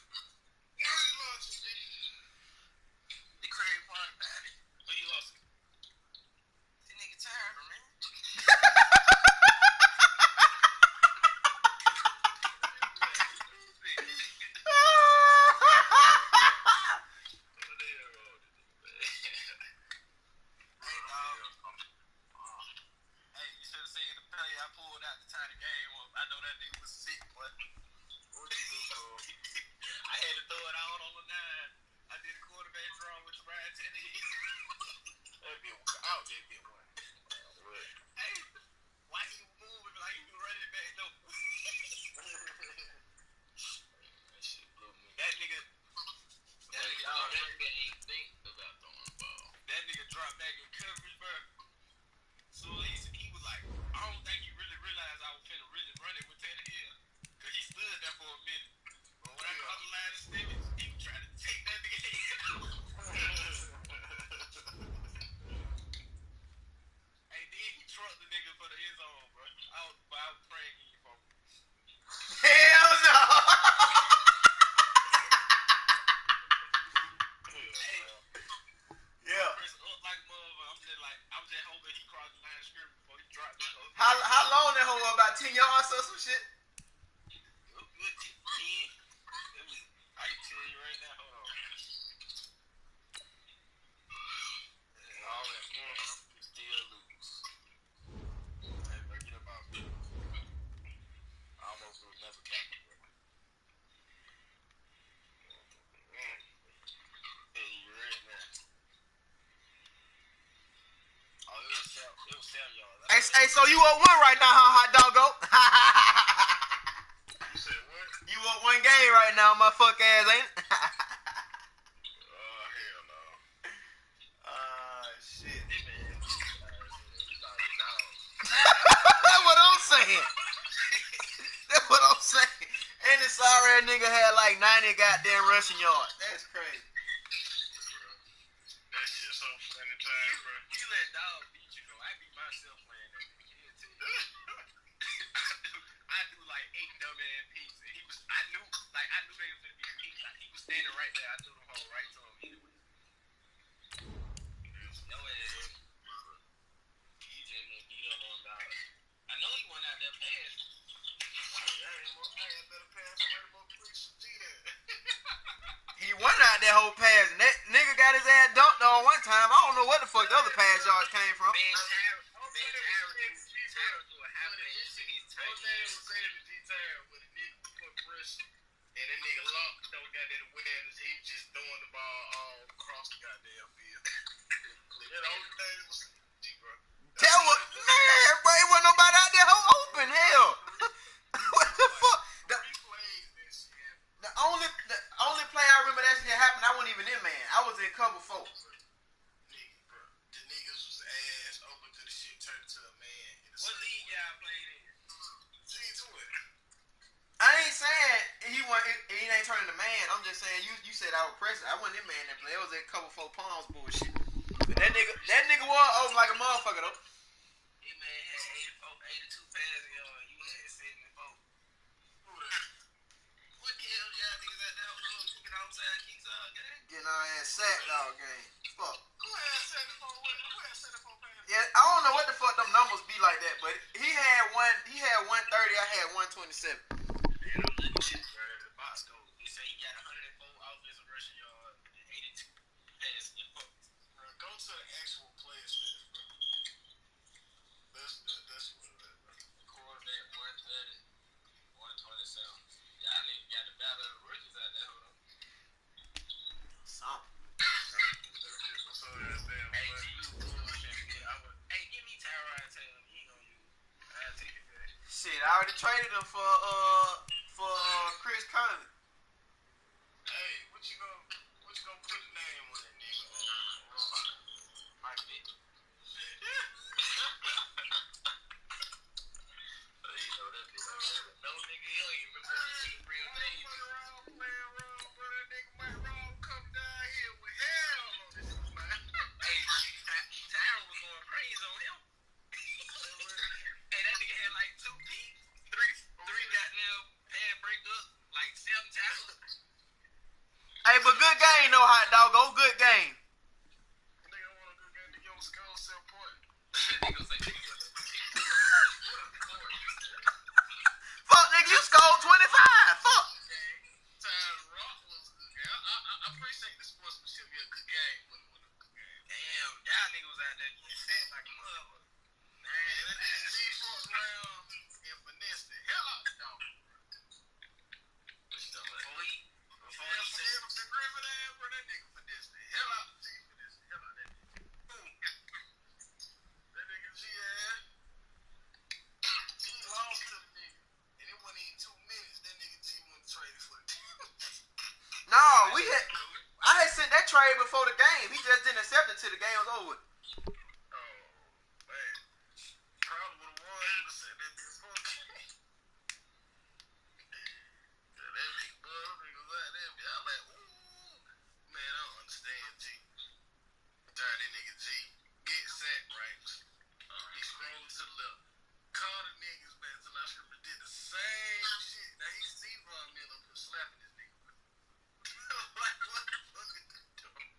[SPEAKER 2] The crazy part about it.
[SPEAKER 6] Who you lost it?
[SPEAKER 2] This nigga tired, man. How long that hoe? About 10 yards or some shit?
[SPEAKER 6] I can tell you right now. Hold on. All that still lose.
[SPEAKER 2] Hey, bro, get up out there.
[SPEAKER 6] I almost threw another captain, bro.
[SPEAKER 2] Hey, you ready now?
[SPEAKER 6] Oh, it was 7 yards.
[SPEAKER 5] Hey, so you up 1 right now, huh, hot doggo?
[SPEAKER 2] You said what?
[SPEAKER 5] You up 1 game right now, my fuck ass, ain't it?
[SPEAKER 2] Hell no.
[SPEAKER 5] Shit.
[SPEAKER 6] Hey, man.
[SPEAKER 5] That's what I'm saying. That's what I'm saying. And the sorry ass nigga had like 90 goddamn rushing yards. That's crazy.
[SPEAKER 2] That shit so funny time, bro.
[SPEAKER 6] You let Dawg beat you, though. I beat myself playing that nigga. I do like 8 dumb ass peaks. And I knew they was gonna be peaks. Like, he was standing right there. I threw the hole right to him anyway. No ass. He just getting beat up on Dawg. I know he went out there passing.
[SPEAKER 2] I ain't better pass somebody more police G there.
[SPEAKER 5] He went out that whole pass, and that nigga got his ass dunked on one time. I don't know what the fuck the other pass yards came from.
[SPEAKER 6] Man, Tyra threw a half pass to his tight
[SPEAKER 2] What's that was saying to G-Town when the nigga put pressure and that nigga locked, don't got that awareness, he just throwing the ball all across the goddamn field. That the only thing that was G, bro.
[SPEAKER 5] That was, man, bro, it wasn't nobody out there open, hell. What the fuck? The only play I remember that shit happened, I wasn't even in, man. I was in cover 4.
[SPEAKER 2] Nigga, bro. The niggas was ass open to the shit turned to a man.
[SPEAKER 6] What league y'all played in?
[SPEAKER 2] See to it.
[SPEAKER 5] I ain't saying he ain't turning to man. I'm just saying you said I was pressing. I wasn't in man that play. It was in cover 4 palms bullshit. But that nigga was open like a motherfucker though.
[SPEAKER 6] He man had 82 passing yards. You had 74.
[SPEAKER 2] What the hell y'all niggas out there kicking outside kicks all game?
[SPEAKER 5] Getting our ass sacked all game. Fuck.
[SPEAKER 2] Who had 74 passes?
[SPEAKER 5] Yeah, I don't know what the fuck them numbers be like that, but he had 130, I had 127.
[SPEAKER 6] Man, I'm looking shit, bro. The box score. He said he got 104 offensive rushing yards and 82 passing yards.
[SPEAKER 2] Bro, go to the actual player stats, bro.
[SPEAKER 5] traded him for Chris Conley.
[SPEAKER 2] Hey, what you gonna put a name on that nigga? Mike Vick. No nigga, he don't even remember the real name. Playing wrong, bro. That nigga Mike Wrong come down here with hell on this man.
[SPEAKER 6] Hey, Tyron was going crazy on him. Hey, that nigga had like 2 peaks, three goddamn pad breakup, like 7 tackles.
[SPEAKER 5] Hey, but good game though, hot dog. Go good game.
[SPEAKER 2] Nigga want a good game to your skull cell point.
[SPEAKER 6] Nigga was like,
[SPEAKER 5] Fuck, nigga, you scored 25. Fuck.
[SPEAKER 2] Tyron Rock was a good game. I appreciate the sportsmanship. Yeah, good game. But it wasn't a good game.
[SPEAKER 6] damn, y'all niggas was out there getting fat like a mother.
[SPEAKER 2] Man, that nigga G fucked around and finessed the hell out the dog.
[SPEAKER 6] Before he said,
[SPEAKER 2] The Griffin ass, bro, that nigga finessed the hell out the G. Finessed the hell out that nigga. That nigga G ass. G lost to the nigga. And it wasn't even 2 minutes. That nigga G went traded for the team.
[SPEAKER 5] No, I had sent that trade before the game. He just didn't accept it till the game was over.
[SPEAKER 2] Oh, man. Probably would have won. He would have said that bitch for the game. Yeah, that nigga, bro, nigga was out there. I like, ooh. Man, I don't understand G. Tired that nigga G. Get set, right? He scrolled to the left. Call the niggas back till I should have did the same shit. Now he's Steve-Ron Miller for slapping this nigga. Like, what the fuck is he doing?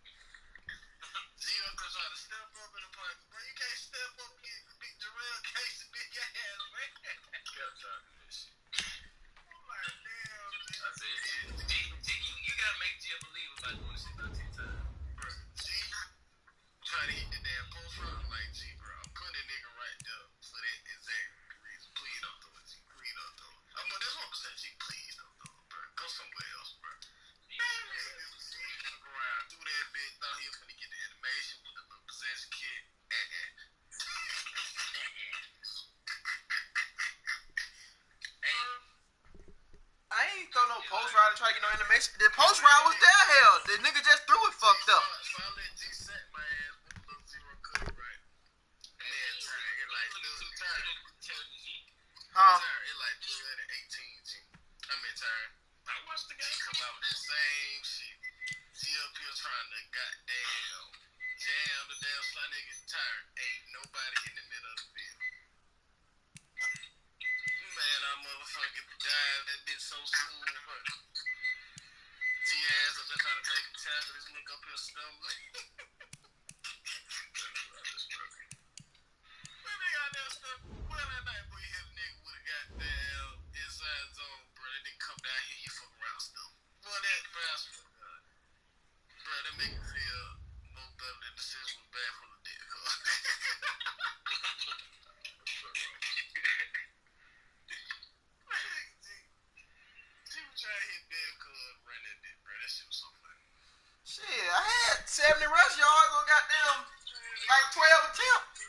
[SPEAKER 2] G up there trying to step up in the pocket. Bro, you can't step up and get big Jarrell Casey, big ass, man. Kept talking this shit. I'm like, damn, G.
[SPEAKER 6] I said, you gotta make Gia believe about doing this shit about 10 times.
[SPEAKER 2] Bro, G trying to hit the damn post route. I'm like, G, bro, I'm putting that nigga right there for that exact reason. Please don't throw it, G. Please don't throw it. I'm like, that's 100% G. Please don't throw it, bro. Go somewhere else, bro. Look around, threw that bitch, thought he was gonna get the animation with the little possession kit.
[SPEAKER 5] I ain't throw no post route and try to get no animation. The post route was there, hell. The nigga just threw it fucked up.
[SPEAKER 2] So I let G set my ass with the little zero cut, right? And then turn it like little turn.
[SPEAKER 5] Huh?
[SPEAKER 2] Turn it like 18, G. I mean, turn. I watched the game come out with that same shit. G up here trying to goddamn jam the damn slot nigga turn. Ain't nobody in the middle of the field. Man, I motherfucking dive that bitch so smooth, bro. G ass up there trying to make a tackle. This nigga up here stumbling. Man, nigga out there stumbling. Well, that night, boy, you hit a nigga with a goddamn inside zone, bro. That nigga come down here, he fuck around stuff. Boy, that fast, bro, that make me feel no better than the decision was bad from the dick. G was trying to hit Bill Cuz, run that bitch, bro. That shit was so funny.
[SPEAKER 5] Shit, I had 70 rush yards on goddamn like 12 attempts.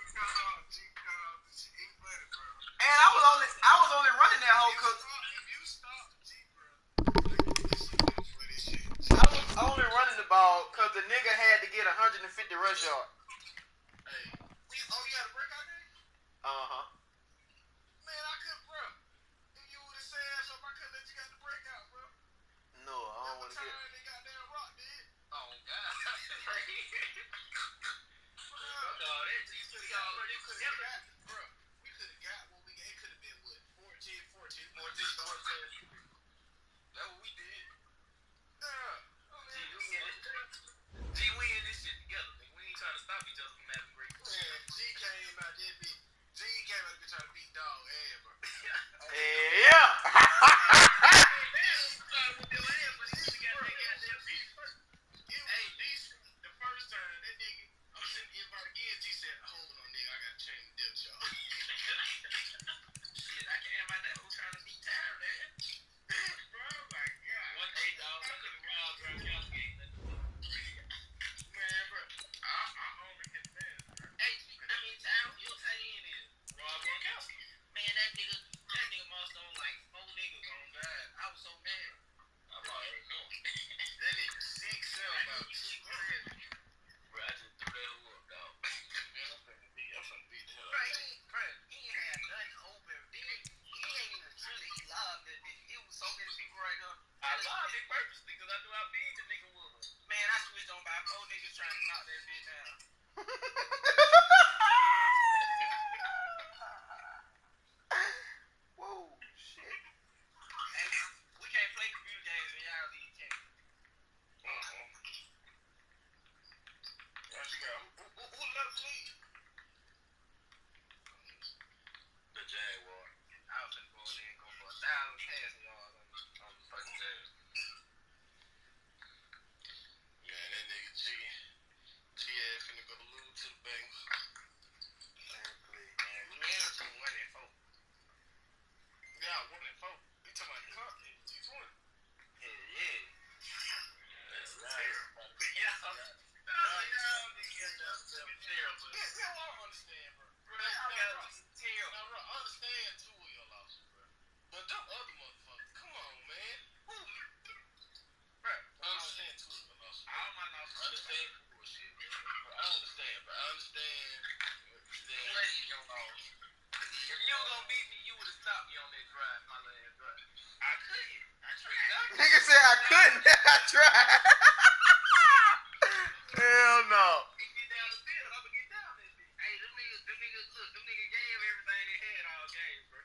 [SPEAKER 5] And I was only running that whole cook. I was only running the ball because the nigga had to get 150 rush yards.
[SPEAKER 2] Hey, you had a breakout game?
[SPEAKER 5] Uh-huh.
[SPEAKER 2] Man, I could, bro. If you would have said something, I couldn't let you get the breakout, bro.
[SPEAKER 5] No, I don't want to
[SPEAKER 2] Time
[SPEAKER 5] get.
[SPEAKER 2] they goddamn rock did.
[SPEAKER 6] Oh, God.
[SPEAKER 2] Bro, we could have got, bro. We could have got what we got. It could have been what? 14.
[SPEAKER 6] That's what we did.
[SPEAKER 2] Yeah.
[SPEAKER 6] G, we in this shit together. Nigga. We ain't trying to stop each other from having great fun.
[SPEAKER 2] Man, G came out there, trying to beat Dawg ass, bro.
[SPEAKER 5] Yeah.
[SPEAKER 2] The first time, that nigga, I'm
[SPEAKER 6] niggas trying to knock that bitch down.
[SPEAKER 5] Whoa, shit.
[SPEAKER 6] And we can't play computer games when y'all leave camp.
[SPEAKER 2] Where'd you go? Who left the league?
[SPEAKER 6] The Jaguar. I was finna go in and go for 1,000 passing yards on the fucking Jaguar.
[SPEAKER 2] Man, that nigga G finna go lose to the Bengals.
[SPEAKER 6] Man, please, man. We never seen 1-4.
[SPEAKER 2] Yeah, 1-4. You talking about the cup? T20.
[SPEAKER 6] Yeah.
[SPEAKER 2] That's right.
[SPEAKER 6] Yeah. Terrible.
[SPEAKER 2] Yeah, I don't understand, bro.
[SPEAKER 6] Terrible.
[SPEAKER 2] Now, bro, I understand two of your losses, bro. But them other motherfuckers, come on, man.
[SPEAKER 6] Bro,
[SPEAKER 2] I understand two of your losses.
[SPEAKER 6] all my losses
[SPEAKER 2] Understand
[SPEAKER 6] bullshit.
[SPEAKER 2] Bro, I understand, bro. I understand.
[SPEAKER 6] Play your loss. If you don't gonna beat me, you would have stopped me on that drive, my last drive. I couldn't. I tried.
[SPEAKER 5] Nigga said I couldn't. I tried. Hell no.
[SPEAKER 6] Get down the field, I'm gonna get down that bitch. Hey, them niggas gave everything they had all game, bro.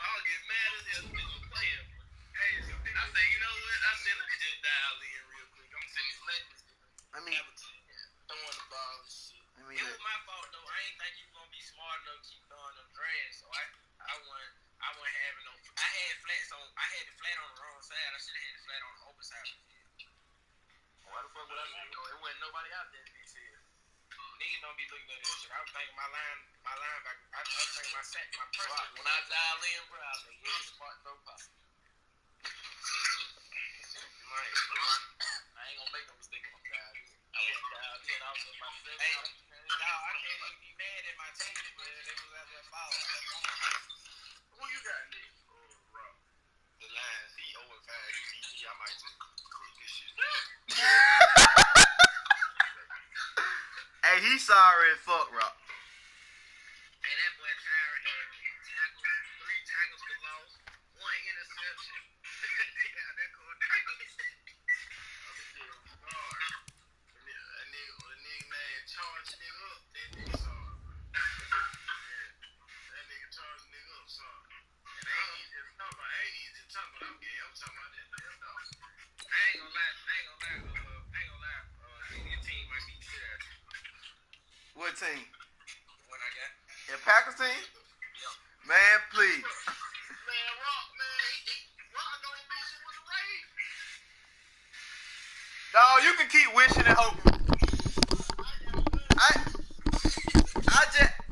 [SPEAKER 6] I'll get mad as hell, them niggas playing. Hey, I say, you know what? I said, let me just dial in real quick. I'm sitting here letting
[SPEAKER 5] I mean,
[SPEAKER 2] throwing the ball and shit.
[SPEAKER 6] it was my fault though. I ain't think you was gonna be smart enough to keep throwing them drags. So I wasn't having no. I had the flat on the wrong side. I should have had the flat on the open side of the field. Why the fuck would I do? It wasn't nobody out there that bitch here. Niggas don't be looking at that shit. I was thinking my linebacker. I was thinking my sack, my person. When I dial in, bro, I was like, yeah, smart throw possible. I ain't gonna make no mistake on dial in. I went dial in. I was in my seven. Hey, dog, I can't even be mad at my team, man. They was out there balling.
[SPEAKER 2] Who you got, Nick? Rob. The Lions. He 0-5. He I might just quit this shit.
[SPEAKER 5] Hey, he sorry as fuck, Rock.
[SPEAKER 6] Hey, that boy Tyra had 3 tackles for loss, 1 interception. Yeah, that cool.
[SPEAKER 2] A nigga named Charge nigga up. That nigga sorry. That nigga charge nigga up, sorry. And I ain't even talking about I'm talking about that damn dog.
[SPEAKER 6] I ain't gonna lie. Your team might be good.
[SPEAKER 5] What team?
[SPEAKER 6] The one I got.
[SPEAKER 5] The Packers team?
[SPEAKER 6] Yeah.
[SPEAKER 5] Man, please.
[SPEAKER 2] Man, Rock gonna beat you with the Ravens.
[SPEAKER 5] Dog, you can keep wishing and hoping.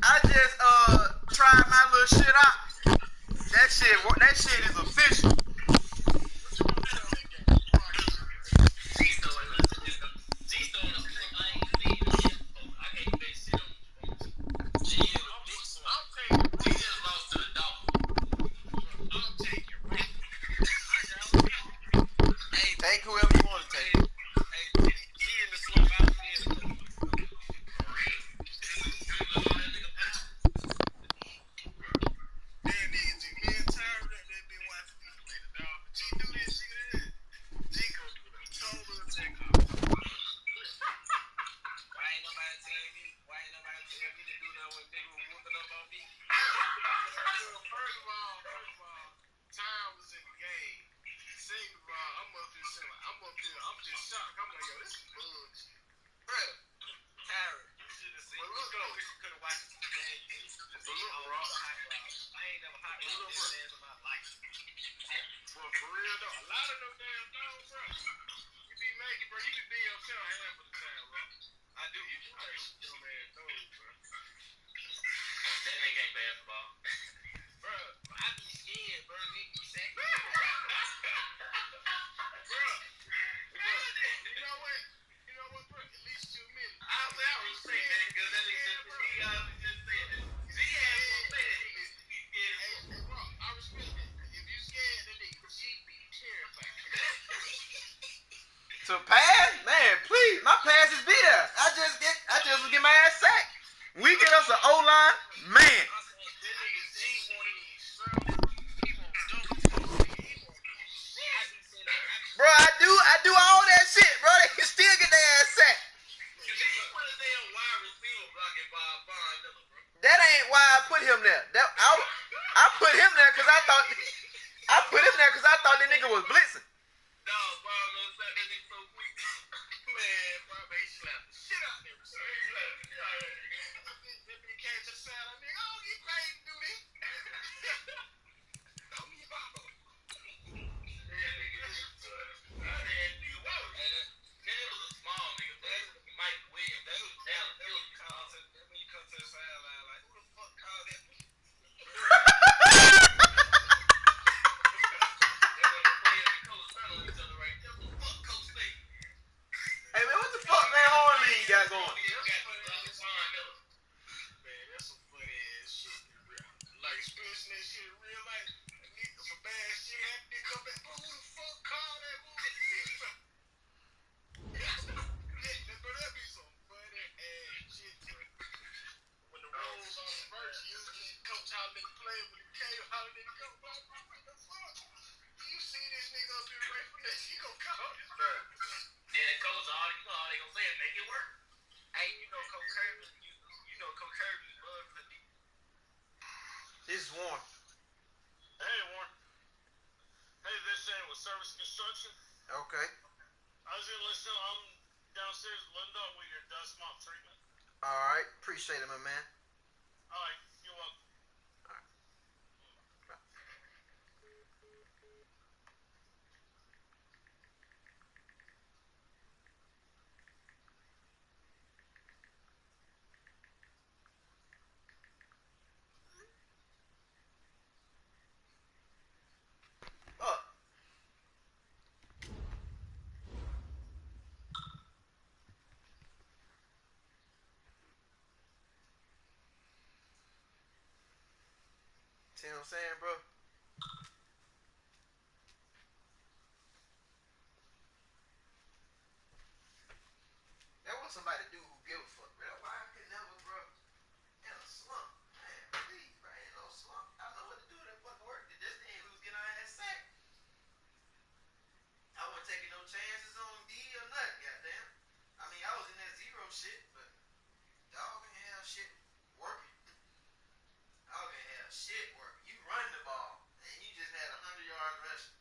[SPEAKER 5] I just tried my little shit out. That shit is official. Take whoever you want to take.
[SPEAKER 2] I'm just shocked. I'm like, yo, this is bullshit.
[SPEAKER 6] Bro, Tyra, you should have seen. Look, you could have watched the game. You should have seen all the hot rods. I ain't never hot rods this fast in my life.
[SPEAKER 2] Bro, for real though, a lot of them damn dogs, bro. You be making, bro. You be being yourself half of the time, bro.
[SPEAKER 6] I do.
[SPEAKER 2] You just like dumb ass dogs, bro.
[SPEAKER 6] That nigga ain't basketball. Bro, I be scared, bro. They be saying.
[SPEAKER 2] Bro, you know what, bro? At least 2 minutes.
[SPEAKER 6] I respect that because that nigga just said it. See,
[SPEAKER 2] Hey, bro, I respect that. If you scared, that nigga G be terrified.
[SPEAKER 5] To pass? Man, please. My passes be there. I just get my ass sacked. We get us an O-line, man.
[SPEAKER 2] That nigga G wanted to serve. He won't double. He won't
[SPEAKER 5] was blitzing.
[SPEAKER 2] Dawg, bro, I know that nigga so quick. Man, bro, he slapped the shit out there. So he slapped the shit out of that nigga. That nigga came to the side of nigga. I don't get paid to do this. Don't get Bobo. Yeah, nigga. Nigga was a small nigga, but Mike Williams, that was talent. That was concept. When you come to the sideline, like, who the fuck called that?
[SPEAKER 5] Hey man, what the fuck man Horley got going?
[SPEAKER 2] Man, that's some funny ass shit. Like, especially that shit in real life. A nigga some bad shit. That nigga come back, bro, who the fuck called that movie? Bro, that be some funny ass shit, bro. When the roles on the verse, usually coach how nigga play, when it came how nigga come, bro, what the fuck? You see this nigga up here right from that, he gon' call this, bro.
[SPEAKER 6] Then the coach, all they gonna say is make it work.
[SPEAKER 2] Hey, you know Coach Kirby, Coach Kirby's love for the
[SPEAKER 5] This is Warren.
[SPEAKER 2] Hey, Warren. Hey, this Shane with Service Construction.
[SPEAKER 5] Okay.
[SPEAKER 2] I was gonna listen. I'm downstairs at Linda with your dust mop treatment.
[SPEAKER 5] Alright, appreciate it, my man.
[SPEAKER 2] Alright, you're welcome.
[SPEAKER 5] See what I'm saying, bro? That was somebody do who give a fuck, bro. Why I could never, bro, in a slump. Man, please, bro, ain't no slump. I know what to do that fucking work. This thing who's getting our ass sacked. I wasn't taking no chances on D or nothing, goddamn. I mean, I was in that zero shit, but Dawg ain't have shit working. Dawg ain't have shit working. You run the ball, and you just had 100 yards rushing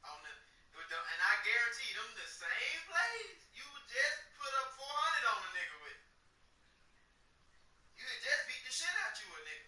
[SPEAKER 5] on the, and I guarantee them the same plays you would just put up 400 on a nigga with. You would just beat the shit out you a nigga.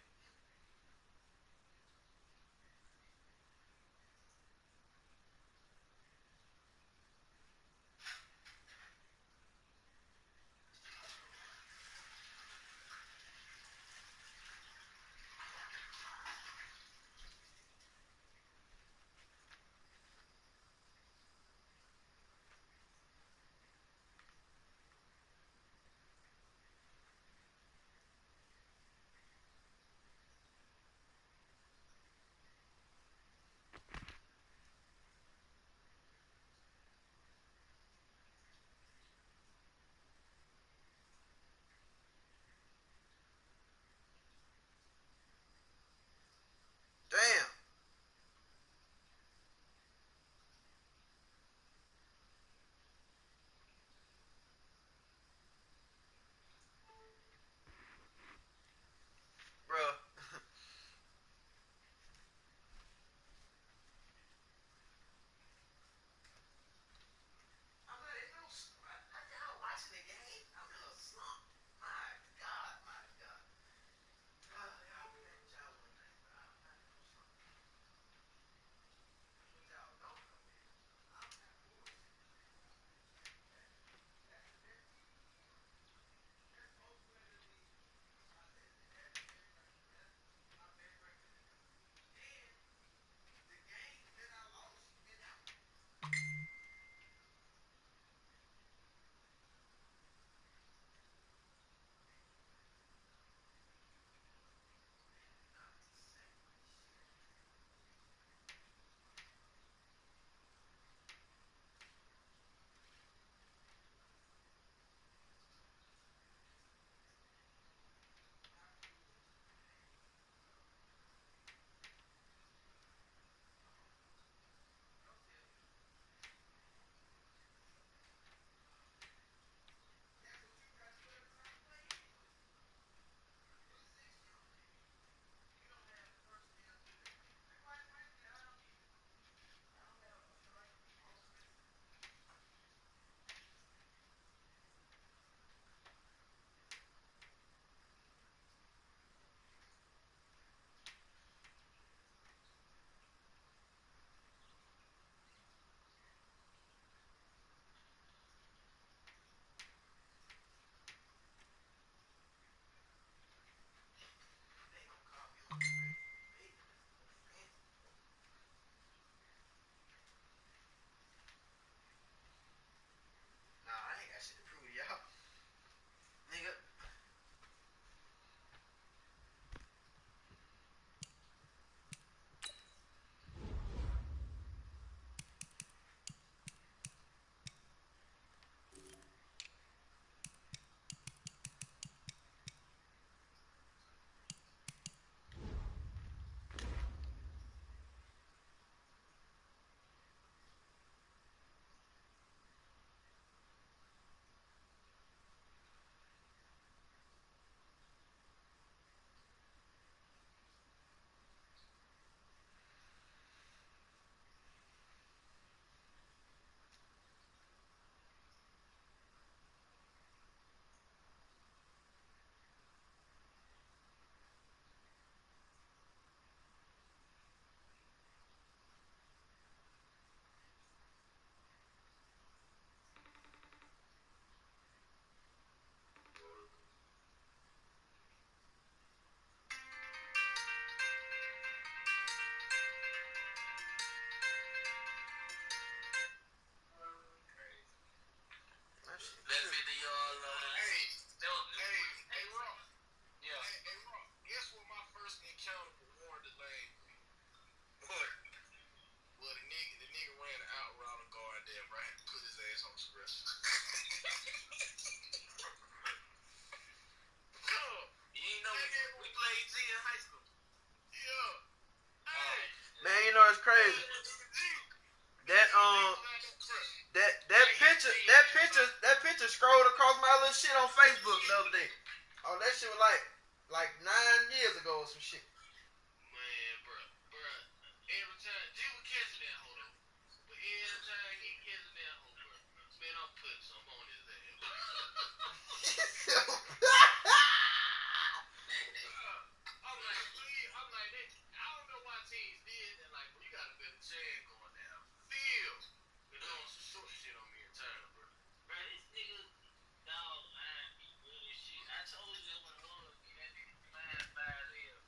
[SPEAKER 5] picture scrolled across my little shit on Facebook the other day. Oh, that shit was like 9 years ago or some shit.
[SPEAKER 2] Man, bruh. Every time G was catching that hoe though. But every time he catching that hoe, bruh, man, I'm putting some on his ass. I'm like, please, I don't know why teams did that. Like, bro, you got a better chance going down field than doing some short shit on me in time, bro.
[SPEAKER 6] Bro, this nigga, dog, line be good as shit. I told you what it was, man. That nigga line 5 there.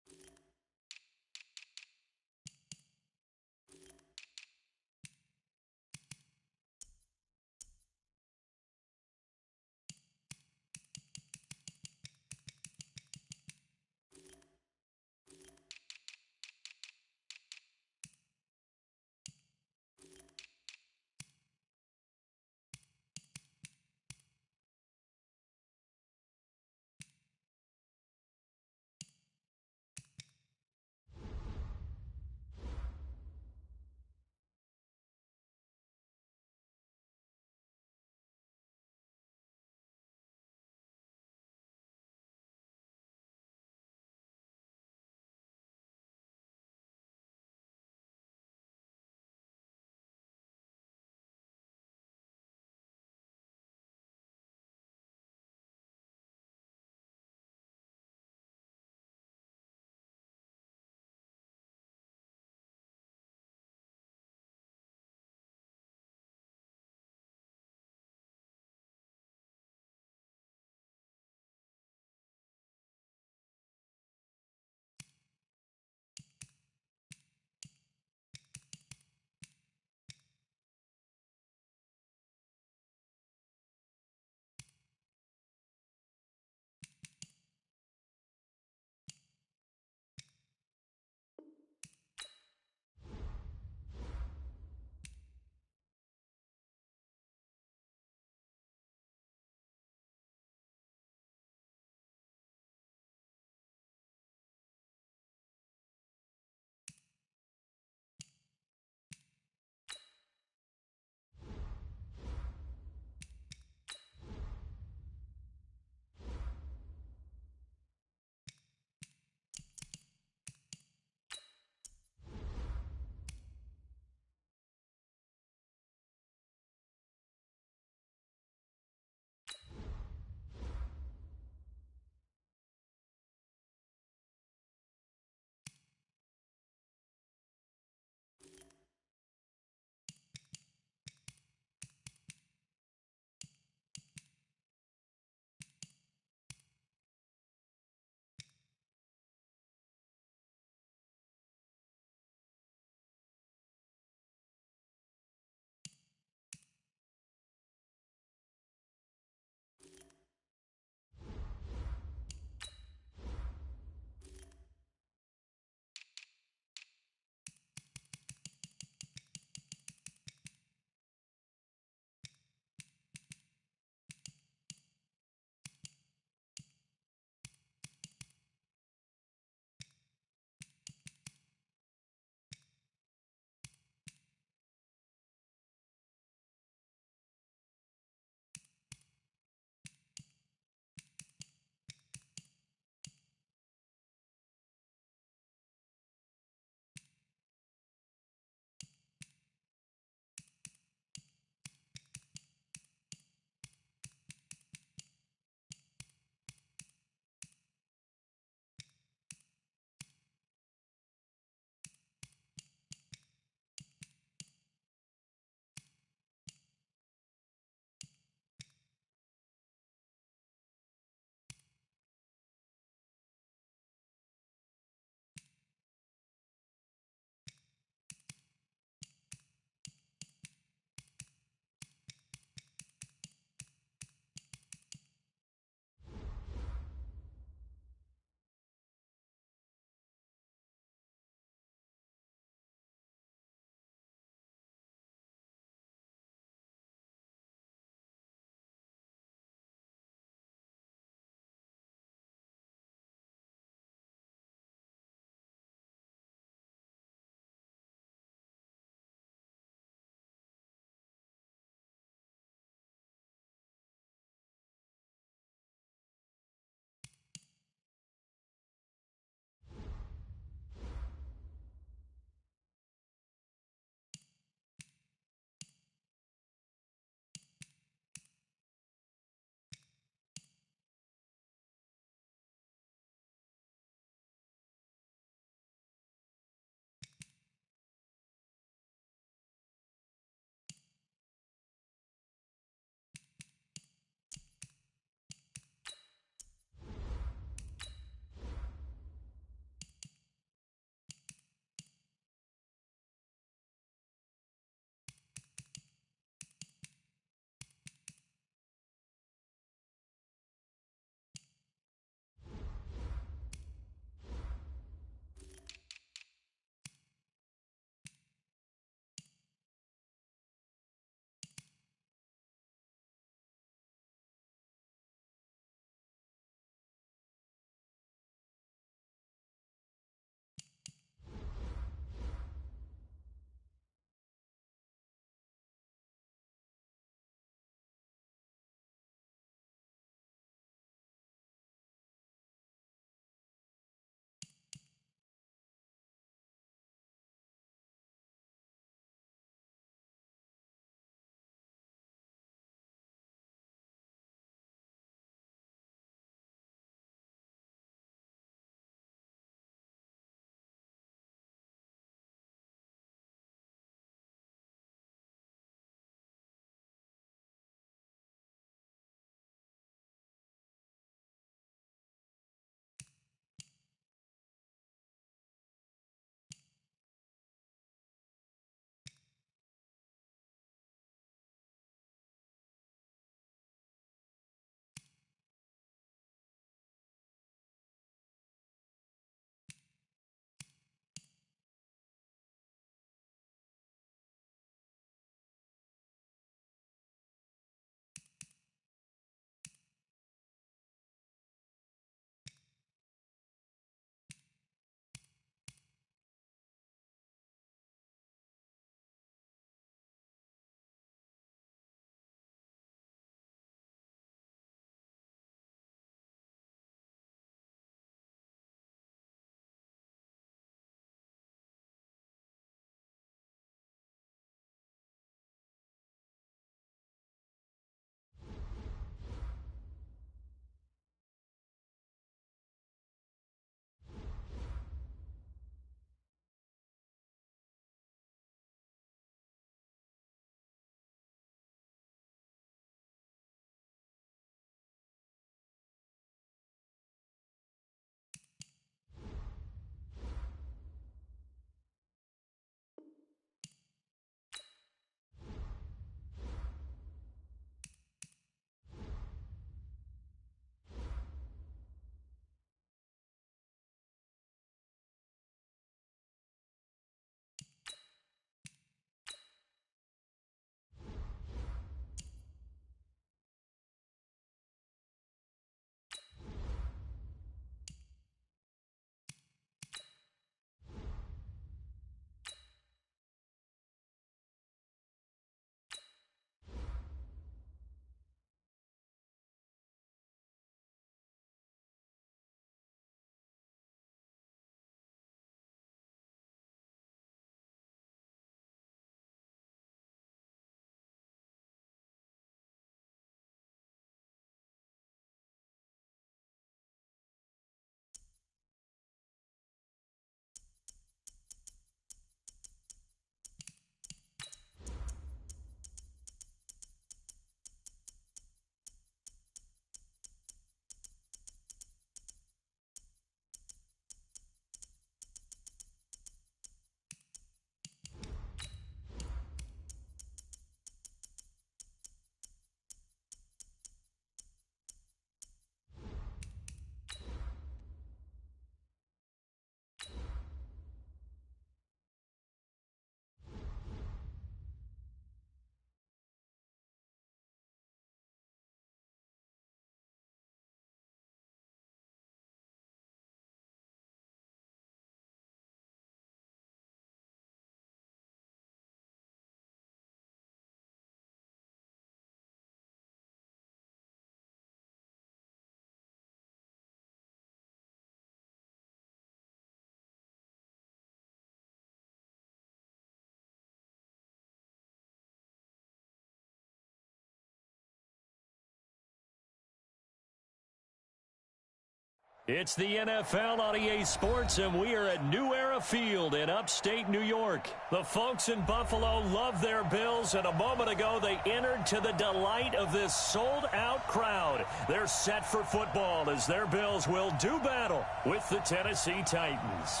[SPEAKER 1] It's the NFL on EA Sports, and we are at New Era Field in upstate New York. The folks in Buffalo love their Bills, and a moment ago they entered to the delight of this sold-out crowd. They're set for football as their Bills will do battle with the Tennessee Titans.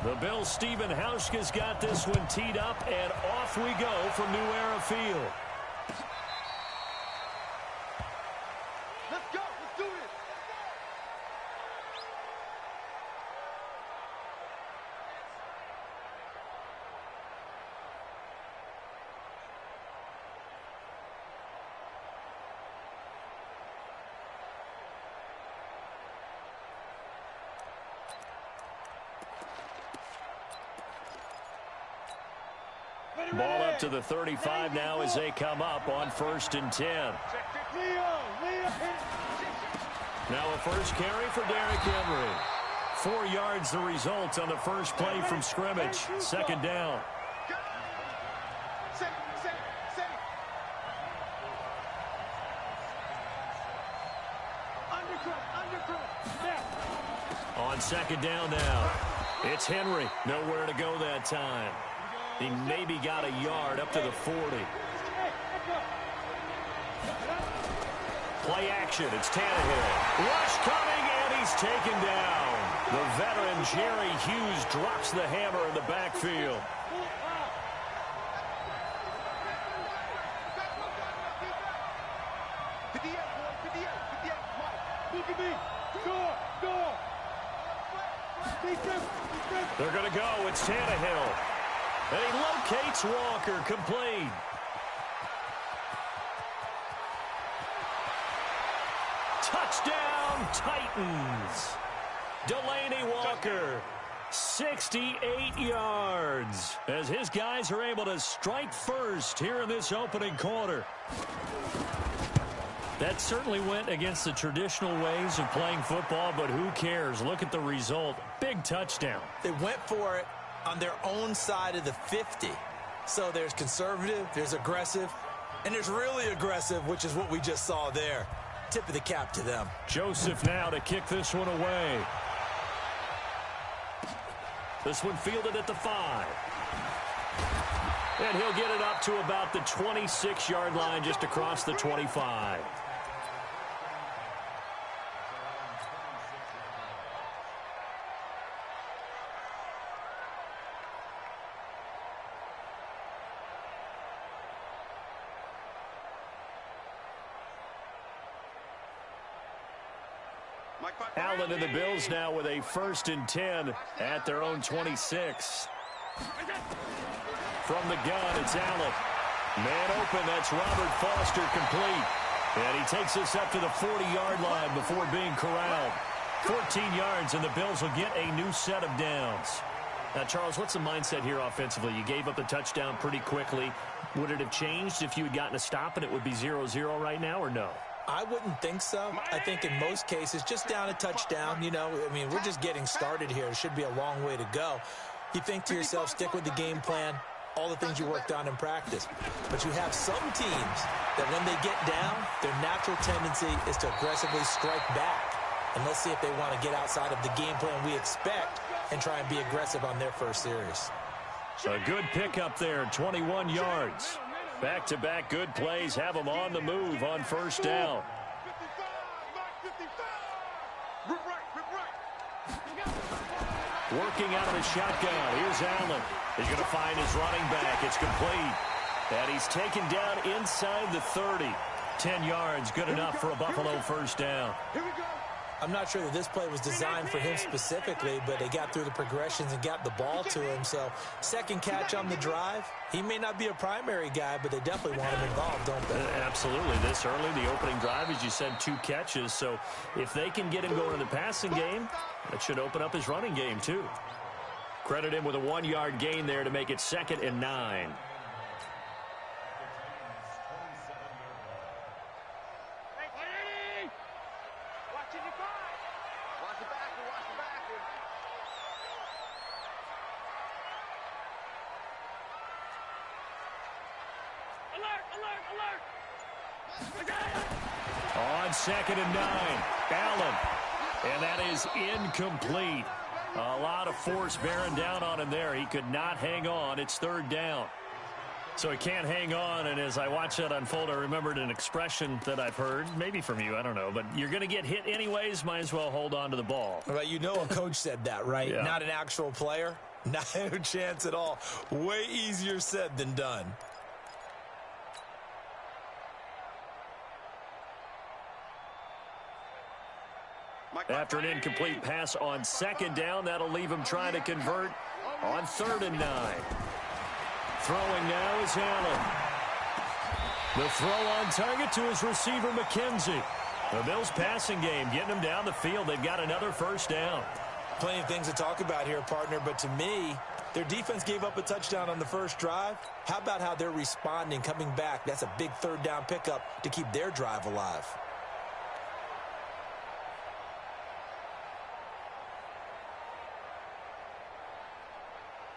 [SPEAKER 1] The Bills' Stephen Hauschka's got this one teed up, and off we go from New Era Field.
[SPEAKER 4] Let's go. Let's do it.
[SPEAKER 1] Ball up to the 35 now as they come up on 1st and 10. Now a first carry for Derrick Henry. 4 yards the result on the first play from scrimmage. 2nd down. On 2nd down now. It's Henry. Nowhere to go that time. He maybe got a yard up to the 40. Play action. It's Tannehill. Rush coming, and he's taken down. The veteran Jerry Hughes drops the hammer in the backfield. They're going to go. It's Tannehill. And he locates Walker, complete. Touchdown, Titans. Delaney Walker, 68 yards, as his guys are able to strike first here in this opening quarter. That certainly went against the traditional ways of playing football, but who cares? Look at the result. Big touchdown.
[SPEAKER 3] They went for it on their own side of the 50. So there's conservative, there's aggressive, and there's really aggressive, which is what we just saw there. Tip of the cap to them.
[SPEAKER 1] Joseph now to kick this one away. This one fielded at the 5. And he'll get it up to about the 26-yard line, just across the 25. Allen and the Bills now with a 1st and 10 at their own 26. From the gun, it's Allen. Man open, that's Robert Foster, complete. And he takes us up to the 40-yard line before being corralled. 14 yards, and the Bills will get a new set of downs. Now, Charles, what's the mindset here offensively? You gave up the touchdown pretty quickly. Would it have changed if you had gotten a stop and it would be 0-0 right now, or no?
[SPEAKER 3] I wouldn't think so. I think in most cases, just down a touchdown, you know, I mean, we're just getting started here. It should be a long way to go. You think to yourself, stick with the game plan, all the things you worked on in practice. But you have some teams that when they get down, their natural tendency is to aggressively strike back. And let's see if they want to get outside of the game plan we expect and try and be aggressive on their first series.
[SPEAKER 1] A good pickup there, 21 yards. Back-to-back good plays have them on the move on 1st down. Working out of the shotgun. Here's Allen. He's going to find his running back. It's complete. And he's taken down inside the 30. 10 yards, good enough for a Buffalo 1st down.
[SPEAKER 4] Here we go.
[SPEAKER 3] I'm not sure that this play was designed for him specifically, but they got through the progressions and got the ball to him. So, second catch on the drive. He may not be a primary guy, but they definitely want him involved, don't they?
[SPEAKER 1] Absolutely. This early, the opening drive, as you said, 2 catches. So, if they can get him going in the passing game, that should open up his running game, too. Credit him with a 1-yard gain there to make it 2nd and 9. On 2nd and 9, Allen. And that is incomplete. A lot of force bearing down on him there. He could not hang on. It's 3rd down. So he can't hang on, and as I watch that unfold, I remembered an expression that I've heard, maybe from you, I don't know, but you're going to get hit anyways, might as well hold on to the ball.
[SPEAKER 3] Well, you know a coach said that, right?
[SPEAKER 1] Yeah.
[SPEAKER 3] Not an actual player. No chance at all. Way easier said than done.
[SPEAKER 1] After an incomplete pass on 2nd down, that'll leave him trying to convert on 3rd and 9. Throwing now is Allen. The throw on target to his receiver, McKenzie. The Bills' passing game getting them down the field. They've got another 1st down.
[SPEAKER 3] Plenty of things to talk about here, partner, but to me, their defense gave up a touchdown on the first drive. How about how they're responding, coming back? That's a big 3rd down pickup to keep their drive alive.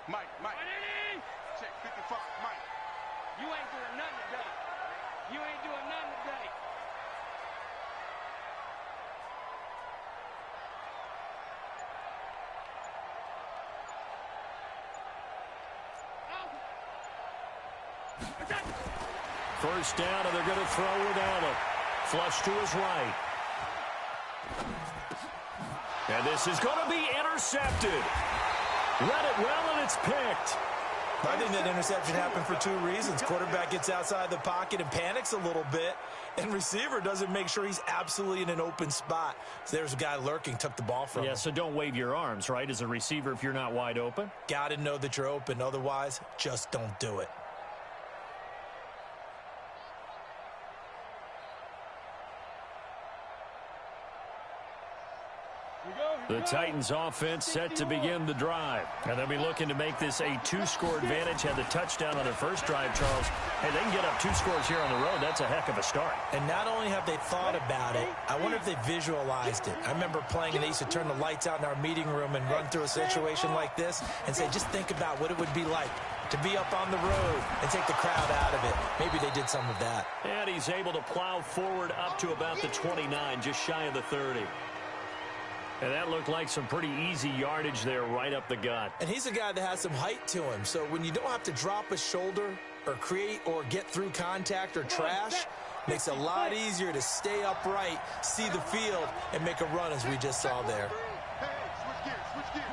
[SPEAKER 4] Mike. Check 55, Mike.
[SPEAKER 7] You ain't doing nothing today. You ain't doing nothing today.
[SPEAKER 1] First down, and they're going to throw with Allen. Flush to his right. And this is going to be intercepted. Read it well, and it's picked.
[SPEAKER 3] I think that interception happened for 2 reasons. Quarterback gets outside the pocket and panics a little bit, and receiver doesn't make sure he's absolutely in an open spot. So there's a guy lurking, took the ball from him.
[SPEAKER 1] Yeah, so don't wave your arms, right, as a receiver if you're not wide open.
[SPEAKER 3] Got to know that you're open. Otherwise, just don't do it.
[SPEAKER 1] The Titans offense set to begin the drive. And they'll be looking to make this a 2-score advantage. Had the touchdown on their first drive, Charles. Hey, they can get up 2 scores here on the road. That's a heck of a start.
[SPEAKER 3] And not only have they thought about it, I wonder if they visualized it. I remember playing and they used to turn the lights out in our meeting room and run through a situation like this and say, just think about what it would be like to be up on the road and take the crowd out of it. Maybe they did some of that.
[SPEAKER 1] And he's able to plow forward up to about the 29, just shy of the 30. And that looked like some pretty easy yardage there right up the gut.
[SPEAKER 3] And he's a guy that has some height to him. So when you don't have to drop a shoulder or create or get through contact or trash, makes it a lot easier to stay upright, see the field, and make a run as we just saw there.
[SPEAKER 4] Switch gears.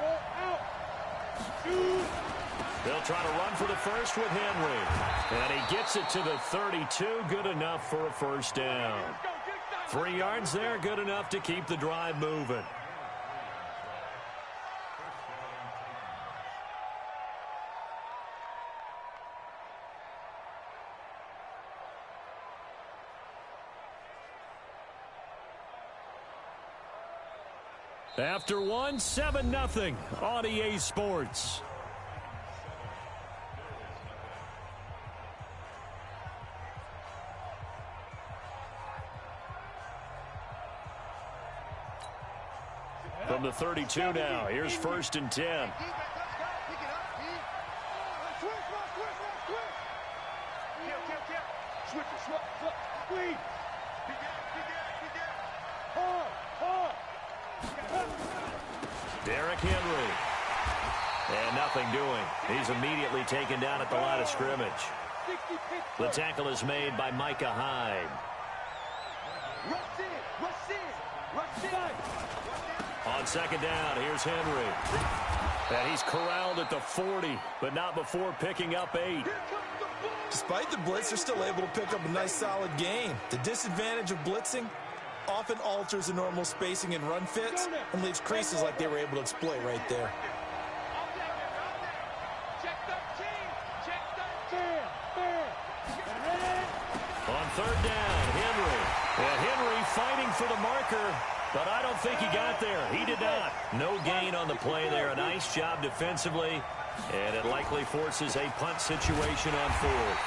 [SPEAKER 1] They'll try to run for the first with Henry. And he gets it to the 32. Good enough for a 1st down. 3 yards there, good enough to keep the drive moving. After 1, 7-0 on EA Sports. From the 32 now, here's 1st and 10. Derrick Henry. And nothing doing. He's immediately taken down at the line of scrimmage. The tackle is made by Micah Hyde. On 2nd down, here's Henry. And he's corralled at the 40, but not before picking up 8.
[SPEAKER 3] Despite the blitz, they're still able to pick up a nice solid gain. The disadvantage of blitzing often alters the normal spacing and run fits and leaves creases like they were able to exploit right there.
[SPEAKER 1] On 3rd down, Henry. And Henry fighting for the marker, but I don't think he got there. He did not. No gain on the play there. A nice job defensively, and it likely forces a punt situation on 4th.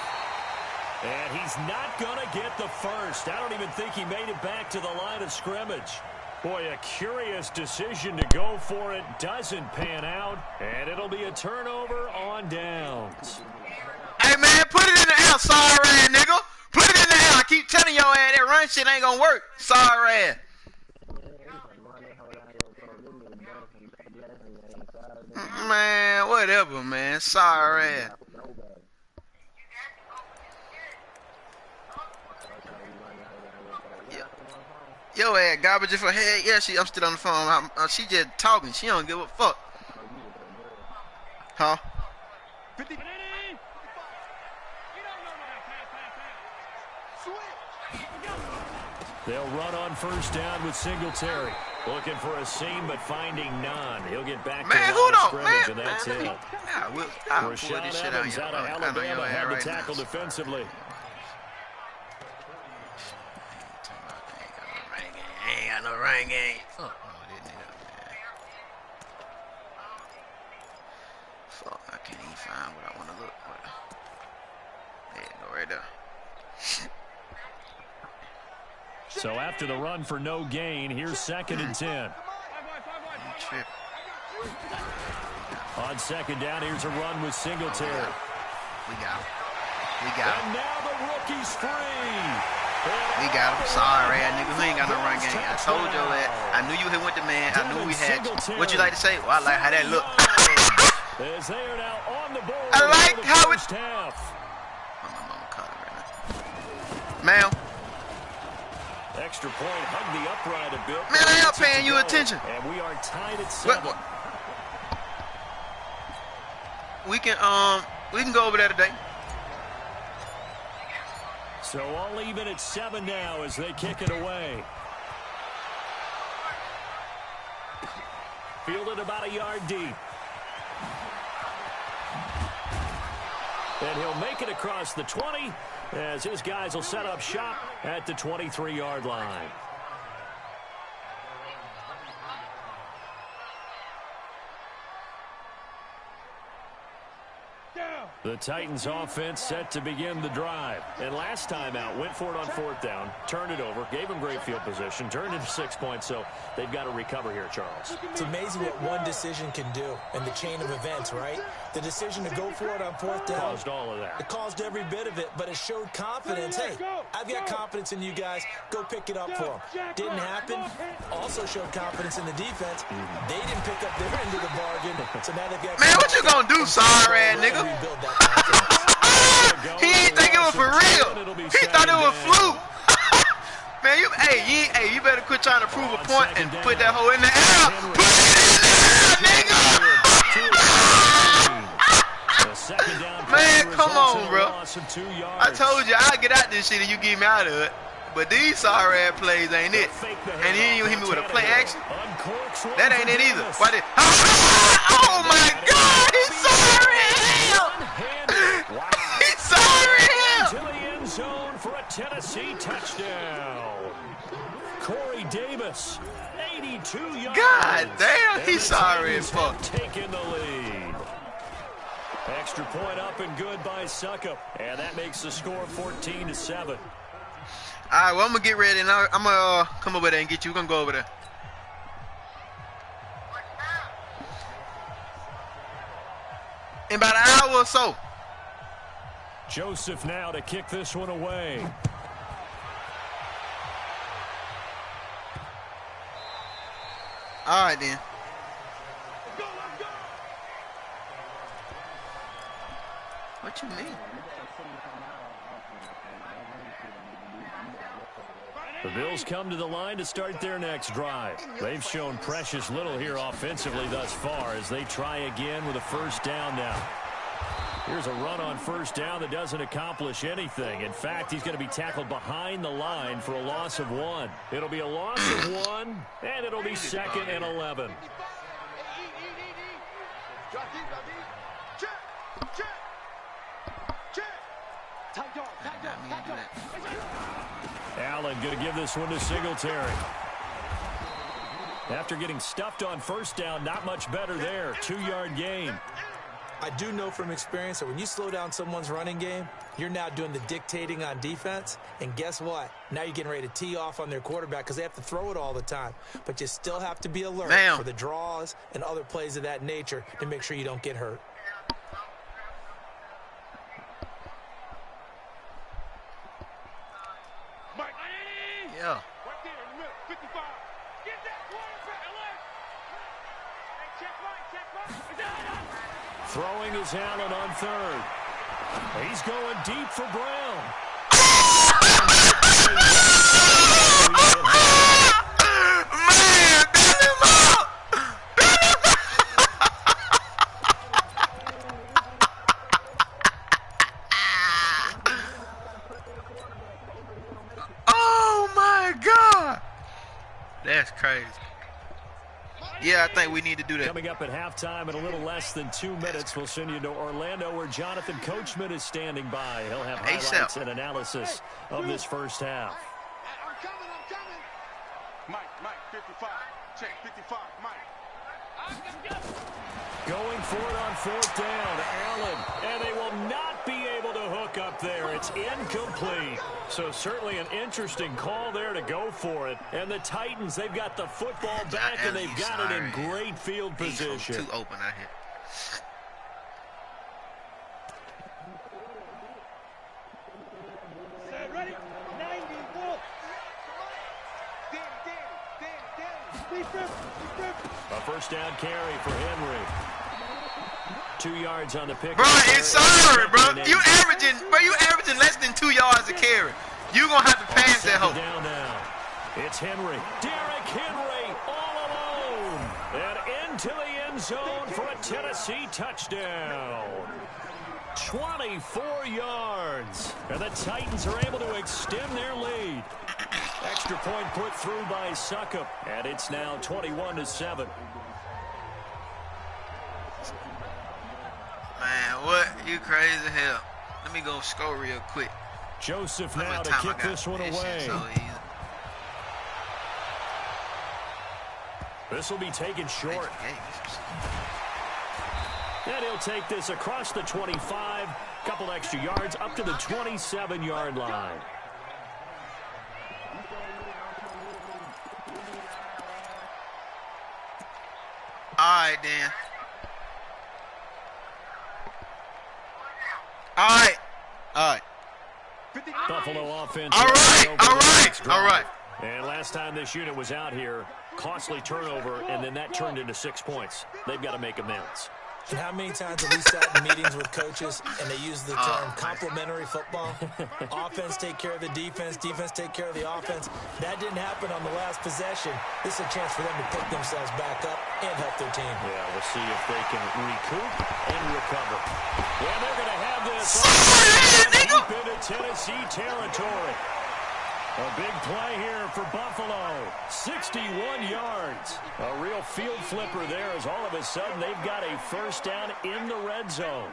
[SPEAKER 1] And he's not going to get the first. I don't even think he made it back to the line of scrimmage. Boy, a curious decision to go for it. Doesn't pan out, and it'll be a turnover on downs.
[SPEAKER 5] Hey, man, put it in the outside ran, nigga. telling your ass that run shit ain't gonna work. Sorry ass. Man, whatever, man. Sorry ass. Yo ass garbage for head. Yeah, I'm still on the phone. She just talking. She don't give a fuck. Huh?
[SPEAKER 1] They'll run on first down with Singletary. Looking for a seam, but finding none. He'll get back to the line of scrimmage, and that's it.
[SPEAKER 5] Rashad
[SPEAKER 1] Evans out of Alabama had the tackle defensively.
[SPEAKER 5] Ain't got no rain game. Fuck, this nigga, man. Fuck, I can't even find what I want to look for. There you go, right there.
[SPEAKER 1] So after the run for no gain, here's 2nd and 10. On 2nd down, here's a run with Singletary.
[SPEAKER 5] We got him. We got him.
[SPEAKER 1] And now the rookie's free.
[SPEAKER 5] We got him. Sorry, nigga. We ain't got no run game. I told you that. I knew you hit with the man. I knew we had you. What you like to say? Well, I like how that look.
[SPEAKER 1] As they are now on the board.
[SPEAKER 5] I like how it.
[SPEAKER 1] Half.
[SPEAKER 5] My mama caught it right now. Ma'am.
[SPEAKER 1] Extra point, hug the upright a bit.
[SPEAKER 5] Man, I am paying you attention.
[SPEAKER 1] And we are tied at 7.
[SPEAKER 5] We can go over there today.
[SPEAKER 1] So all even at 7 now as they kick it away. Fielded about a yard deep. And he'll make it across the 20 as his guys will set up shop at the 23-yard line. The Titans offense set to begin the drive. And last time out, went for it on 4th down, turned it over, gave them great field position, turned into 6 points, so they've got to recover here, Charles.
[SPEAKER 3] It's amazing what one decision can do in the chain of events, right? The decision to go for it on 4th down.
[SPEAKER 1] Caused all of that.
[SPEAKER 3] It caused every bit of it, but it showed confidence. Hey, I've got confidence in you guys. Go pick it up for them. Didn't happen. Also showed confidence in the defense. They didn't pick up their end of the bargain, so now they've got...
[SPEAKER 5] Man, what you gonna do, sorry ass nigga? He ain't think it was for real. He thought it was fluke. Man, you better quit trying to prove a point and put that hoe in the air. Put it in the air, nigga. Man, come on, bro. I told you I'll get out this shit and you get me out of it. But these sorry ass plays ain't it. And he didn't even hit me with a play action. That ain't it either. Why did? Oh my God, he's sorry. He's sorry.
[SPEAKER 1] To the end zone for a Tennessee touchdown. Corey Davis, 82 yards.
[SPEAKER 5] God damn, he's sorry as fuck.
[SPEAKER 1] Taking the lead. Extra point up and good by Suckup. And that makes the score 14-7.
[SPEAKER 5] All right, well, I'm going to get ready, and I'm going to come over there and get you. We're going to go over there. In about an hour or so.
[SPEAKER 1] Joseph now to kick this one away.
[SPEAKER 5] All right, then. What you mean?
[SPEAKER 1] The Bills come to the line to start their next drive. They've shown precious little here offensively thus far as they try again with a first down now. Here's a run on first down that doesn't accomplish anything. In fact, he's going to be tackled behind the line for a loss of 1. It'll be a loss of 1, and it'll be 2nd and 11. Allen going to give this one to Singletary. After getting stuffed on first down, not much better there. 2-yard gain.
[SPEAKER 3] I do know from experience that when you slow down someone's running game, you're now doing the dictating on defense. And guess what? Now you're getting ready to tee off on their quarterback because they have to throw it all the time. But you still have to be alert for the draws and other plays of that nature to make sure you don't get hurt.
[SPEAKER 5] Yeah.
[SPEAKER 4] Right there in the middle, 55. Get that quarterback. Hey, check right.
[SPEAKER 1] Throwing is Allen on third. He's going deep for Brown.
[SPEAKER 5] Man, bail him out! Oh my God! That's crazy. Yeah, I think we need to do that.
[SPEAKER 1] Coming up at halftime in a little less than 2 minutes, we'll send you to Orlando where Jonathan Coachman is standing by. He'll have highlights and analysis of this first half.
[SPEAKER 4] I'm coming. Mike, 55. Check, 55, Mike.
[SPEAKER 1] Going for it on fourth down. Allen, and they will not be able to hook up there. It's incomplete. So certainly an interesting call there to go for it. And the Titans, they've got the football back, and they've got it in great field position.
[SPEAKER 5] Too open out here.
[SPEAKER 4] Ready? 90, walk. Danny.
[SPEAKER 1] A first down carry for Henry. 2 yards on the pick.
[SPEAKER 5] Bro, it's sorry, bro. You averaging less than 2 yards a carry. You gonna have to pass that hoe.
[SPEAKER 1] Down now. It's Henry. Derrick Henry all alone. And into the end zone for a Tennessee touchdown. 24 yards. And the Titans are able to extend their lead. Extra point put through by Suckup. And it's now 21-7.
[SPEAKER 5] Man, what? You crazy as hell. Let me go score real quick.
[SPEAKER 1] Joseph now to kick this one away.
[SPEAKER 5] So easy.
[SPEAKER 1] This will be taken short. And he'll take this across the 25. Couple extra yards up to the 27-yard line.
[SPEAKER 5] All right, then. All right.
[SPEAKER 1] Buffalo offense.
[SPEAKER 5] All right.
[SPEAKER 1] And last time this unit was out here, costly turnover, and then that turned into 6 points. They've got to make amends.
[SPEAKER 3] And how many times have we sat in meetings with coaches and they use the term complementary football? Offense take care of the defense, defense take care of the offense. That didn't happen on the last possession. This is a chance for them to pick themselves back up and help their team.
[SPEAKER 1] Yeah, we'll see if they can recoup and recover. And they're going to have this deep into Tennessee territory. A big play here for Buffalo. 61 yards. A real field flipper there as all of a sudden they've got a first down in the red zone.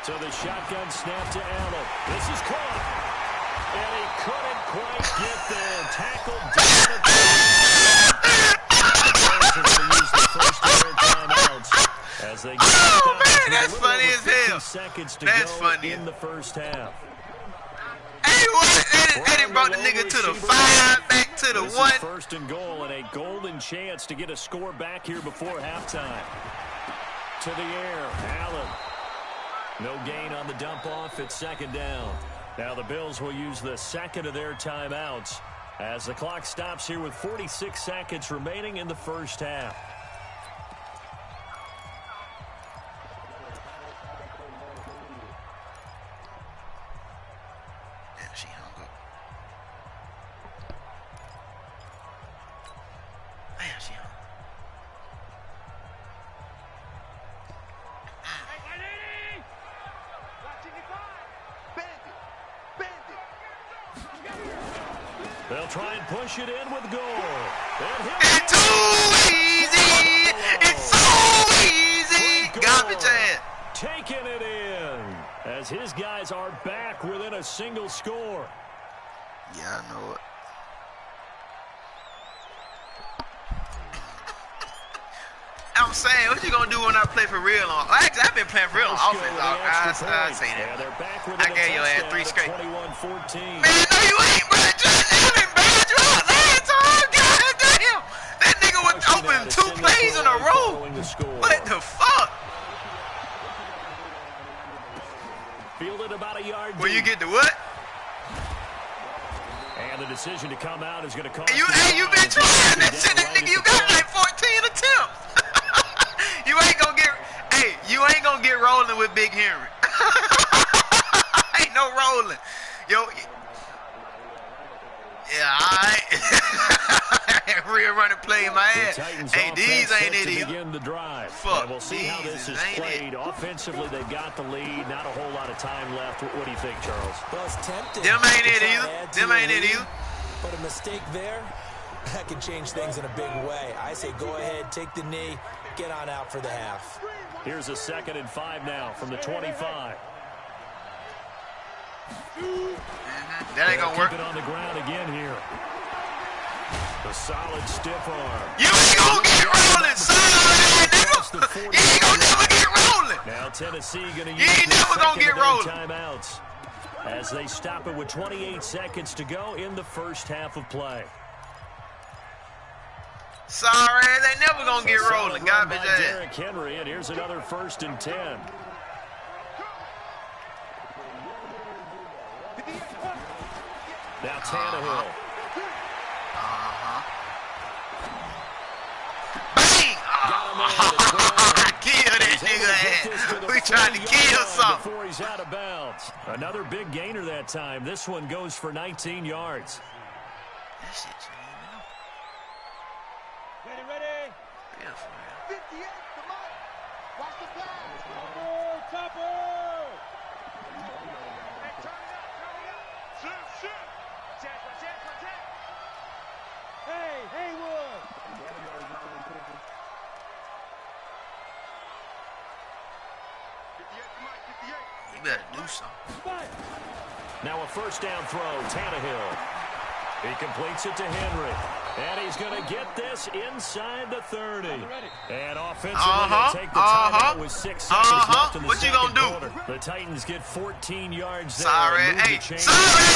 [SPEAKER 1] So the shotgun snap to Allen. This is caught. And he couldn't quite get there. Tackled down at the Bears are going to use the first of their timeouts as they get
[SPEAKER 5] man, that's funny as hell.
[SPEAKER 1] Seconds to
[SPEAKER 5] That's
[SPEAKER 1] go
[SPEAKER 5] funny.
[SPEAKER 1] in the first half.
[SPEAKER 5] Hey, what? They done brought the nigga to the 5, back to the 1.
[SPEAKER 1] First and goal, and a golden chance to get a score back here before halftime. To the air, Allen. No gain on the dump off. It's second down. Now the Bills will use the second of their timeouts as the clock stops here with 46 seconds remaining in the first half.
[SPEAKER 5] She hung up. Man, she hung up.
[SPEAKER 1] They'll try and push it in with goal.
[SPEAKER 5] It's too easy. It's so easy. Garbage ass.
[SPEAKER 1] Taking it in as his guys are back within a single score.
[SPEAKER 5] Yeah, I know it. I'm saying, what you gonna do when I play for real on? Actually, I've been playing for real on offense, dog. I say that. I gave your ass 3 straight.
[SPEAKER 1] 21-14.
[SPEAKER 5] Man, no, you ain't, bro. Just Allen bailed you out last time. God damn. That nigga was open 2 plays in a row. What the fuck?
[SPEAKER 1] Fielded about a yard
[SPEAKER 5] Will you
[SPEAKER 1] deep.
[SPEAKER 5] get the what?
[SPEAKER 1] And the decision to come out is going to cost
[SPEAKER 5] You been trying that shit, nigga. You got like 14 attempts. You ain't gonna get rolling with Big Henry. Ain't no rolling. Yo. Yeah, alright. Real running play in my head. Hey, these ain't it either.
[SPEAKER 1] Begin the drive.
[SPEAKER 5] Fuck.
[SPEAKER 1] And we'll see how this is played. Offensively, they've got the lead. Not a whole lot of time left. What do you think, Charles?
[SPEAKER 3] Well, it's tempting.
[SPEAKER 5] Them ain't it either. Them ain't it either.
[SPEAKER 3] But a mistake there, that can change things in a big way. I say go ahead, take the knee, get on out for the half.
[SPEAKER 1] Here's a 2nd and 5 now from the 25.
[SPEAKER 5] That ain't gonna work.
[SPEAKER 1] Keep it on the ground again here. A solid stiff arm.
[SPEAKER 5] You ain't gonna get rolling, son. You ain't gonna never get rolling.
[SPEAKER 1] Now Tennessee gonna use
[SPEAKER 5] You ain't never gonna get rolling.
[SPEAKER 1] Timeouts as they stop it with 28 seconds to go in the first half of play.
[SPEAKER 5] Sorry, they never gonna get rolling. Garbage ass.
[SPEAKER 1] Derrick Henry, and here's another 1st and 10. Now Tannehill.
[SPEAKER 5] Bang! Kill that nigga ass. We trying to kill something.
[SPEAKER 1] Before he's out of bounds. Another big gainer that time. This one goes for 19 yards.
[SPEAKER 5] That shit changed.
[SPEAKER 4] Ready.
[SPEAKER 5] Yeah, for real.
[SPEAKER 4] 58, come on. Watch the flag. Topper. Hey, turn it up. Shoot. Check. Hey, Haywood.
[SPEAKER 5] You better do something.
[SPEAKER 1] Now a 1st down throw. Tannehill. He completes it to Henry. And he's going to get this inside the 30. And offensively, they take the timeout with 6 seconds left in the second quarter. The Titans get 14 yards there.
[SPEAKER 5] Sorry,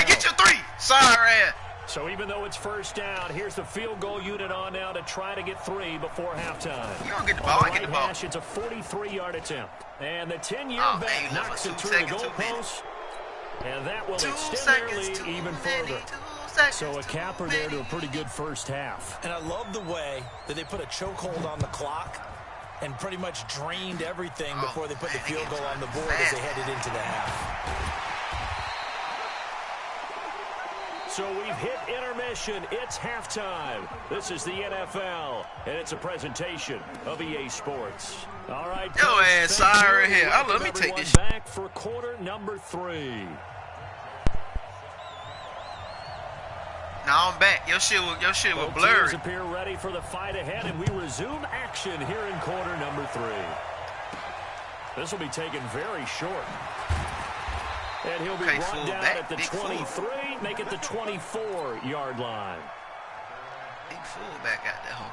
[SPEAKER 5] get your 3. Sorry.
[SPEAKER 1] So even though it's 1st down, here's the field goal unit on now to try to get 3 before halftime.
[SPEAKER 5] You don't get the ball, I get the ball.
[SPEAKER 1] Hash, it's a 43-yard attempt. And the 10-year bet knocks it through the goalpost. And that will extend their lead even further. So a capper there to a pretty good first half.
[SPEAKER 3] And I love the way that they put a chokehold on the clock and pretty much drained everything before they put the field goal on the board as they headed into the half.
[SPEAKER 1] So we've hit intermission. It's halftime. This is the NFL, and it's a presentation of EA Sports. All right.
[SPEAKER 5] Yo, ass sorry here. Let me take this.
[SPEAKER 1] Back for quarter number 3.
[SPEAKER 5] Now I'm back. Your shit was blurry.
[SPEAKER 1] Teams appear ready for the fight ahead, and we resume action here in quarter number 3. This will be taken very short. And he'll be brought down at the 23, make it the 24-yard line.
[SPEAKER 5] Big fullback out there, home.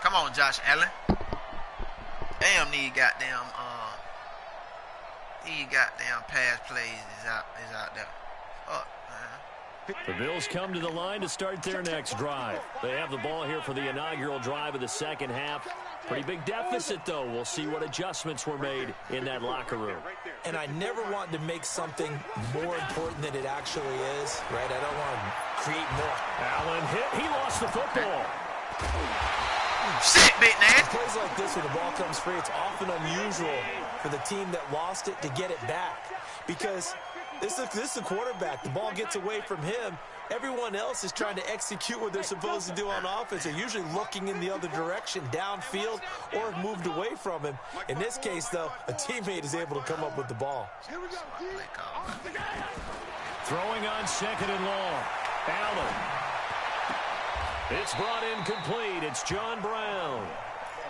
[SPEAKER 5] Come on, Josh Allen. Damn, these goddamn pass plays is out there. Fuck, man.
[SPEAKER 1] The Bills come to the line to start their next drive. They have the ball here for the inaugural drive of the second half. Pretty big deficit, though. We'll see what adjustments were made in that locker room.
[SPEAKER 3] And I never want to make something more important than it actually is, right? I don't want to create more.
[SPEAKER 1] Allen hit. He lost the football.
[SPEAKER 5] Shit, big man.
[SPEAKER 3] Plays like this when the ball comes free, it's often unusual for the team that lost it to get it back. Because this is the quarterback. The ball gets away from him. Everyone else is trying to execute what they're supposed to do on offense. They're usually looking in the other direction, downfield, or have moved away from him. In this case, though, a teammate is able to come up with the ball.
[SPEAKER 1] Throwing on 2nd and long. Allen. It's brought in complete. It's John Brown.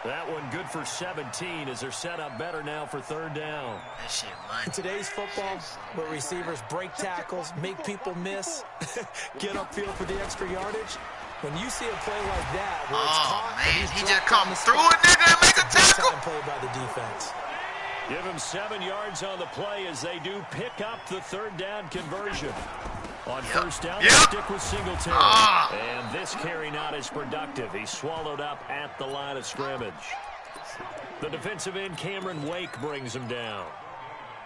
[SPEAKER 1] That one good for 17 as they're set up better now for 3rd down.
[SPEAKER 5] That shit, man.
[SPEAKER 3] In today's football, where receivers break tackles, make people miss, get upfield for the extra yardage, when you see a play like that, where it's caught,
[SPEAKER 5] man, he just come through a nigga and make a tackle.
[SPEAKER 3] Time play by the defense.
[SPEAKER 1] Give him 7 yards on the play as they do pick up the 3rd down conversion. On 1st down, they stick with Singletary. And this carry not as productive. He's swallowed up at the line of scrimmage. The defensive end, Cameron Wake, brings him down.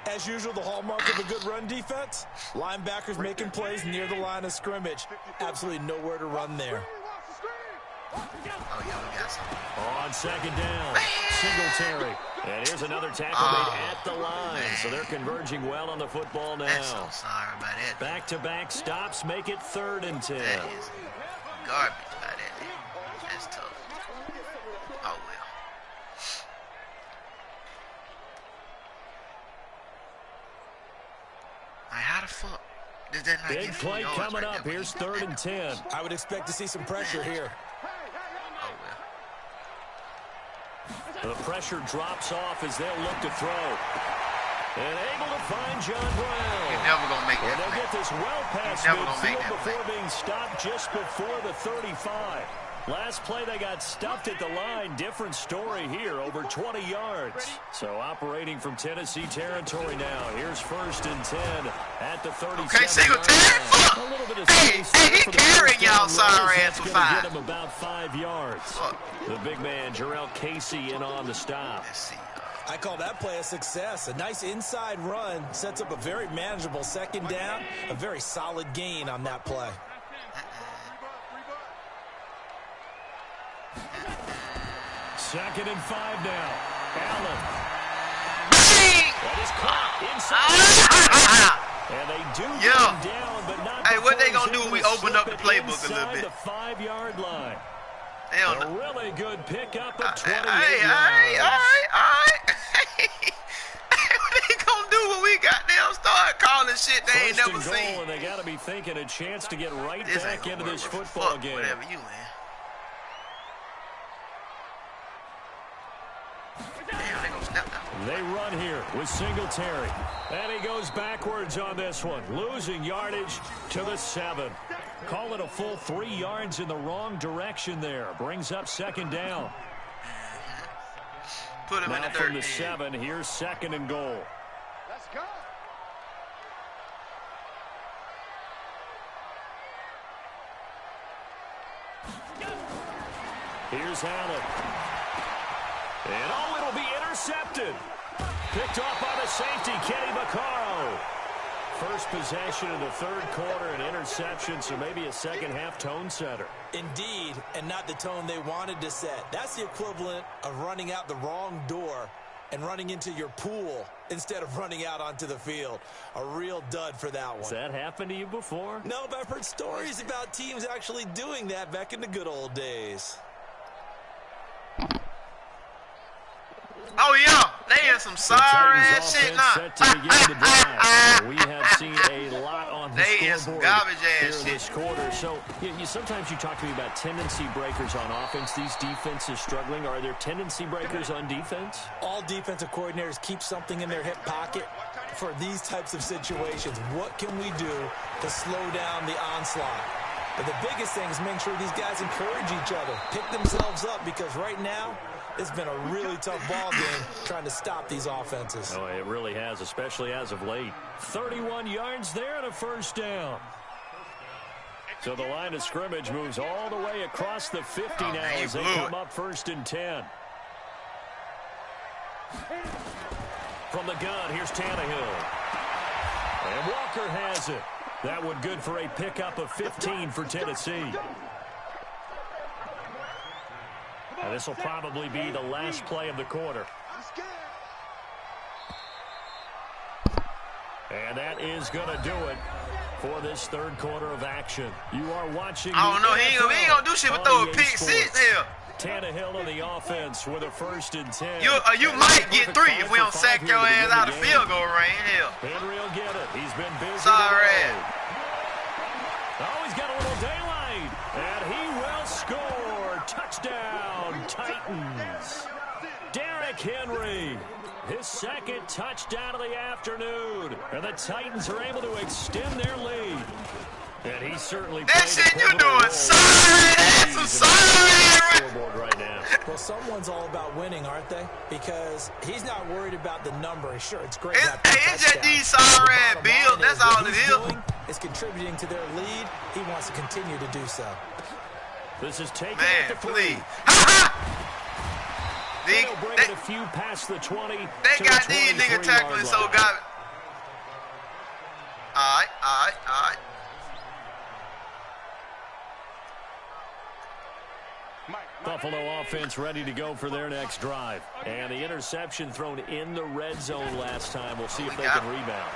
[SPEAKER 3] As usual, the hallmark of a good run defense, linebackers making plays near the line of scrimmage. Absolutely nowhere to run there.
[SPEAKER 5] Oh, yeah, we got something.
[SPEAKER 1] On second down, Singletary. And here's another tackle made at the line. So they're converging well on the football now.
[SPEAKER 5] I'm so sorry about that.
[SPEAKER 1] Back-to-back stops make it 3rd and 10.
[SPEAKER 5] That is garbage by that. That's tough. Oh, well. Like, how the fuck did that not
[SPEAKER 1] Big
[SPEAKER 5] get
[SPEAKER 1] play
[SPEAKER 5] yards
[SPEAKER 1] coming
[SPEAKER 5] right
[SPEAKER 1] up.
[SPEAKER 5] there?
[SPEAKER 1] Here's 3rd and 10.
[SPEAKER 3] I would expect to see some pressure here.
[SPEAKER 5] Oh, well.
[SPEAKER 1] The pressure drops off as they'll look to throw. And able to find John Brown.
[SPEAKER 5] You're never going to make
[SPEAKER 1] And
[SPEAKER 5] that
[SPEAKER 1] they'll
[SPEAKER 5] play.
[SPEAKER 1] get this well past
[SPEAKER 5] You're never gonna make
[SPEAKER 1] midfield
[SPEAKER 5] that
[SPEAKER 1] before
[SPEAKER 5] play.
[SPEAKER 1] being stopped just before the 35. Last play, they got stuffed at the line. Different story here, over 20 yards. So operating from Tennessee territory now. Here's 1st and 10 at the 37.
[SPEAKER 5] Okay, Singletary, fuck!
[SPEAKER 1] A little bit of
[SPEAKER 5] Hey,
[SPEAKER 1] space
[SPEAKER 5] hey,
[SPEAKER 1] there
[SPEAKER 5] he
[SPEAKER 1] for the
[SPEAKER 5] carrying
[SPEAKER 1] first down
[SPEAKER 5] y'all sorry
[SPEAKER 1] rush.
[SPEAKER 5] ass
[SPEAKER 1] That's
[SPEAKER 5] for
[SPEAKER 1] gonna
[SPEAKER 5] 5.
[SPEAKER 1] get him about 5 yards.
[SPEAKER 5] Fuck.
[SPEAKER 1] The big man, Jarrell Casey, in on the stop.
[SPEAKER 5] Let's see.
[SPEAKER 3] I call that play a success. A nice inside run sets up a very manageable second down. A very solid gain on that play.
[SPEAKER 1] Second and 5 now. Allen.
[SPEAKER 5] Bang!
[SPEAKER 1] That is caught inside. And they do get
[SPEAKER 5] Yeah.
[SPEAKER 1] him down, but not
[SPEAKER 5] Hey, what they
[SPEAKER 1] before
[SPEAKER 5] gonna do
[SPEAKER 1] he's
[SPEAKER 5] when we
[SPEAKER 1] able to
[SPEAKER 5] open up
[SPEAKER 1] slip
[SPEAKER 5] the
[SPEAKER 1] it
[SPEAKER 5] playbook a little
[SPEAKER 1] inside
[SPEAKER 5] bit?
[SPEAKER 1] the 5-yard line.
[SPEAKER 5] They don't
[SPEAKER 1] A
[SPEAKER 5] know.
[SPEAKER 1] really good pickup of 28
[SPEAKER 5] Hey,
[SPEAKER 1] yards.
[SPEAKER 5] all right. What they gonna do when we goddamn start calling shit they ain't
[SPEAKER 1] First
[SPEAKER 5] never
[SPEAKER 1] and goal,
[SPEAKER 5] seen?
[SPEAKER 1] and they got to be thinking a chance to get right
[SPEAKER 5] This
[SPEAKER 1] back
[SPEAKER 5] ain't gonna
[SPEAKER 1] into
[SPEAKER 5] work,
[SPEAKER 1] this
[SPEAKER 5] bro.
[SPEAKER 1] football
[SPEAKER 5] Fuck
[SPEAKER 1] game.
[SPEAKER 5] whatever you in. Damn, they gonna snap that.
[SPEAKER 1] They run here with Singletary. And he goes backwards on this one, losing yardage to the 7. Call it a full 3 yards in the wrong direction there. Brings up second down.
[SPEAKER 5] Put him in
[SPEAKER 1] Now
[SPEAKER 5] the
[SPEAKER 1] from
[SPEAKER 5] dirt.
[SPEAKER 1] the 7, here's 2nd and goal.
[SPEAKER 4] Let's go.
[SPEAKER 1] Here's Allen. And it'll be intercepted. Picked off by the safety, Kenny Vaccaro. First possession in the 3rd quarter, an interception, so maybe a second-half tone setter.
[SPEAKER 3] Indeed, and not the tone they wanted to set. That's the equivalent of running out the wrong door and running into your pool instead of running out onto the field. A real dud for that one.
[SPEAKER 1] Has that happened to you before?
[SPEAKER 3] No, but I've heard stories about teams actually doing that back in the good old days.
[SPEAKER 5] Oh, yeah. They in some sorry ass shit now.
[SPEAKER 1] Set to begin the drive. We have seen a lot on the
[SPEAKER 5] They in some
[SPEAKER 1] scoreboard
[SPEAKER 5] garbage
[SPEAKER 1] here
[SPEAKER 5] ass
[SPEAKER 1] in
[SPEAKER 5] shit.
[SPEAKER 1] this quarter. So sometimes you talk to me about tendency breakers on offense. These defenses struggling. Are there tendency breakers on defense?
[SPEAKER 3] All defensive coordinators keep something in their hip pocket for these types of situations. What can we do to slow down the onslaught? But the biggest thing is make sure these guys encourage each other, pick themselves up, because right now it's been a really tough ball game trying to stop these offenses.
[SPEAKER 1] Oh, it really has, especially as of late. 31 yards there and a first down. So the line of scrimmage moves all the way across the 50 now
[SPEAKER 5] man,
[SPEAKER 1] as they
[SPEAKER 5] blew
[SPEAKER 1] come
[SPEAKER 5] it.
[SPEAKER 1] up 1st and 10. From the gun, here's Tannehill. And Walker has it. That one good for a pickup of 15 for Tennessee. And this will probably be the last play of the quarter. And that is going to do it for this 3rd quarter of action. You are watching.
[SPEAKER 5] I don't know. He ain't gonna do shit but throw a pick 6 here.
[SPEAKER 1] Tannehill on the offense with a 1st and 10.
[SPEAKER 5] You might get 3 if we don't sack your ass out of field goal range. Hell.
[SPEAKER 1] Henry will get it. He's been busy.
[SPEAKER 5] Sorry.
[SPEAKER 1] today. Oh, he's got a little daylight. And he will score. Touchdown, Titans. Derrick Henry. His 2nd touchdown of the afternoon. And the Titans are able to extend their lead. And he certainly
[SPEAKER 5] That
[SPEAKER 1] played
[SPEAKER 5] shit
[SPEAKER 1] a
[SPEAKER 5] you
[SPEAKER 1] pivotal
[SPEAKER 5] doing,
[SPEAKER 1] role
[SPEAKER 5] sorry, that's some sorry.
[SPEAKER 1] scoreboard right now.
[SPEAKER 3] Well, someone's all about winning, aren't they? Because he's not worried about the number. Sure, it's great to have two
[SPEAKER 5] It's just
[SPEAKER 3] touchdowns.
[SPEAKER 5] these sorry ass
[SPEAKER 3] The bottom
[SPEAKER 5] bills.
[SPEAKER 3] line
[SPEAKER 5] That's
[SPEAKER 3] is what
[SPEAKER 5] all it
[SPEAKER 3] he's
[SPEAKER 5] is.
[SPEAKER 3] doing is contributing to their lead. He wants to continue to do so.
[SPEAKER 1] This is taken
[SPEAKER 5] Man,
[SPEAKER 1] at the 3.
[SPEAKER 5] please. Ha
[SPEAKER 1] They'll bring it a few past the 20.
[SPEAKER 5] They
[SPEAKER 1] to
[SPEAKER 5] got
[SPEAKER 1] the
[SPEAKER 5] these niggas
[SPEAKER 1] 23-yard
[SPEAKER 5] tackling so
[SPEAKER 1] line.
[SPEAKER 5] got
[SPEAKER 1] Buffalo offense ready to go for their next drive. And the interception thrown in the red zone last time. We'll see if they can rebound.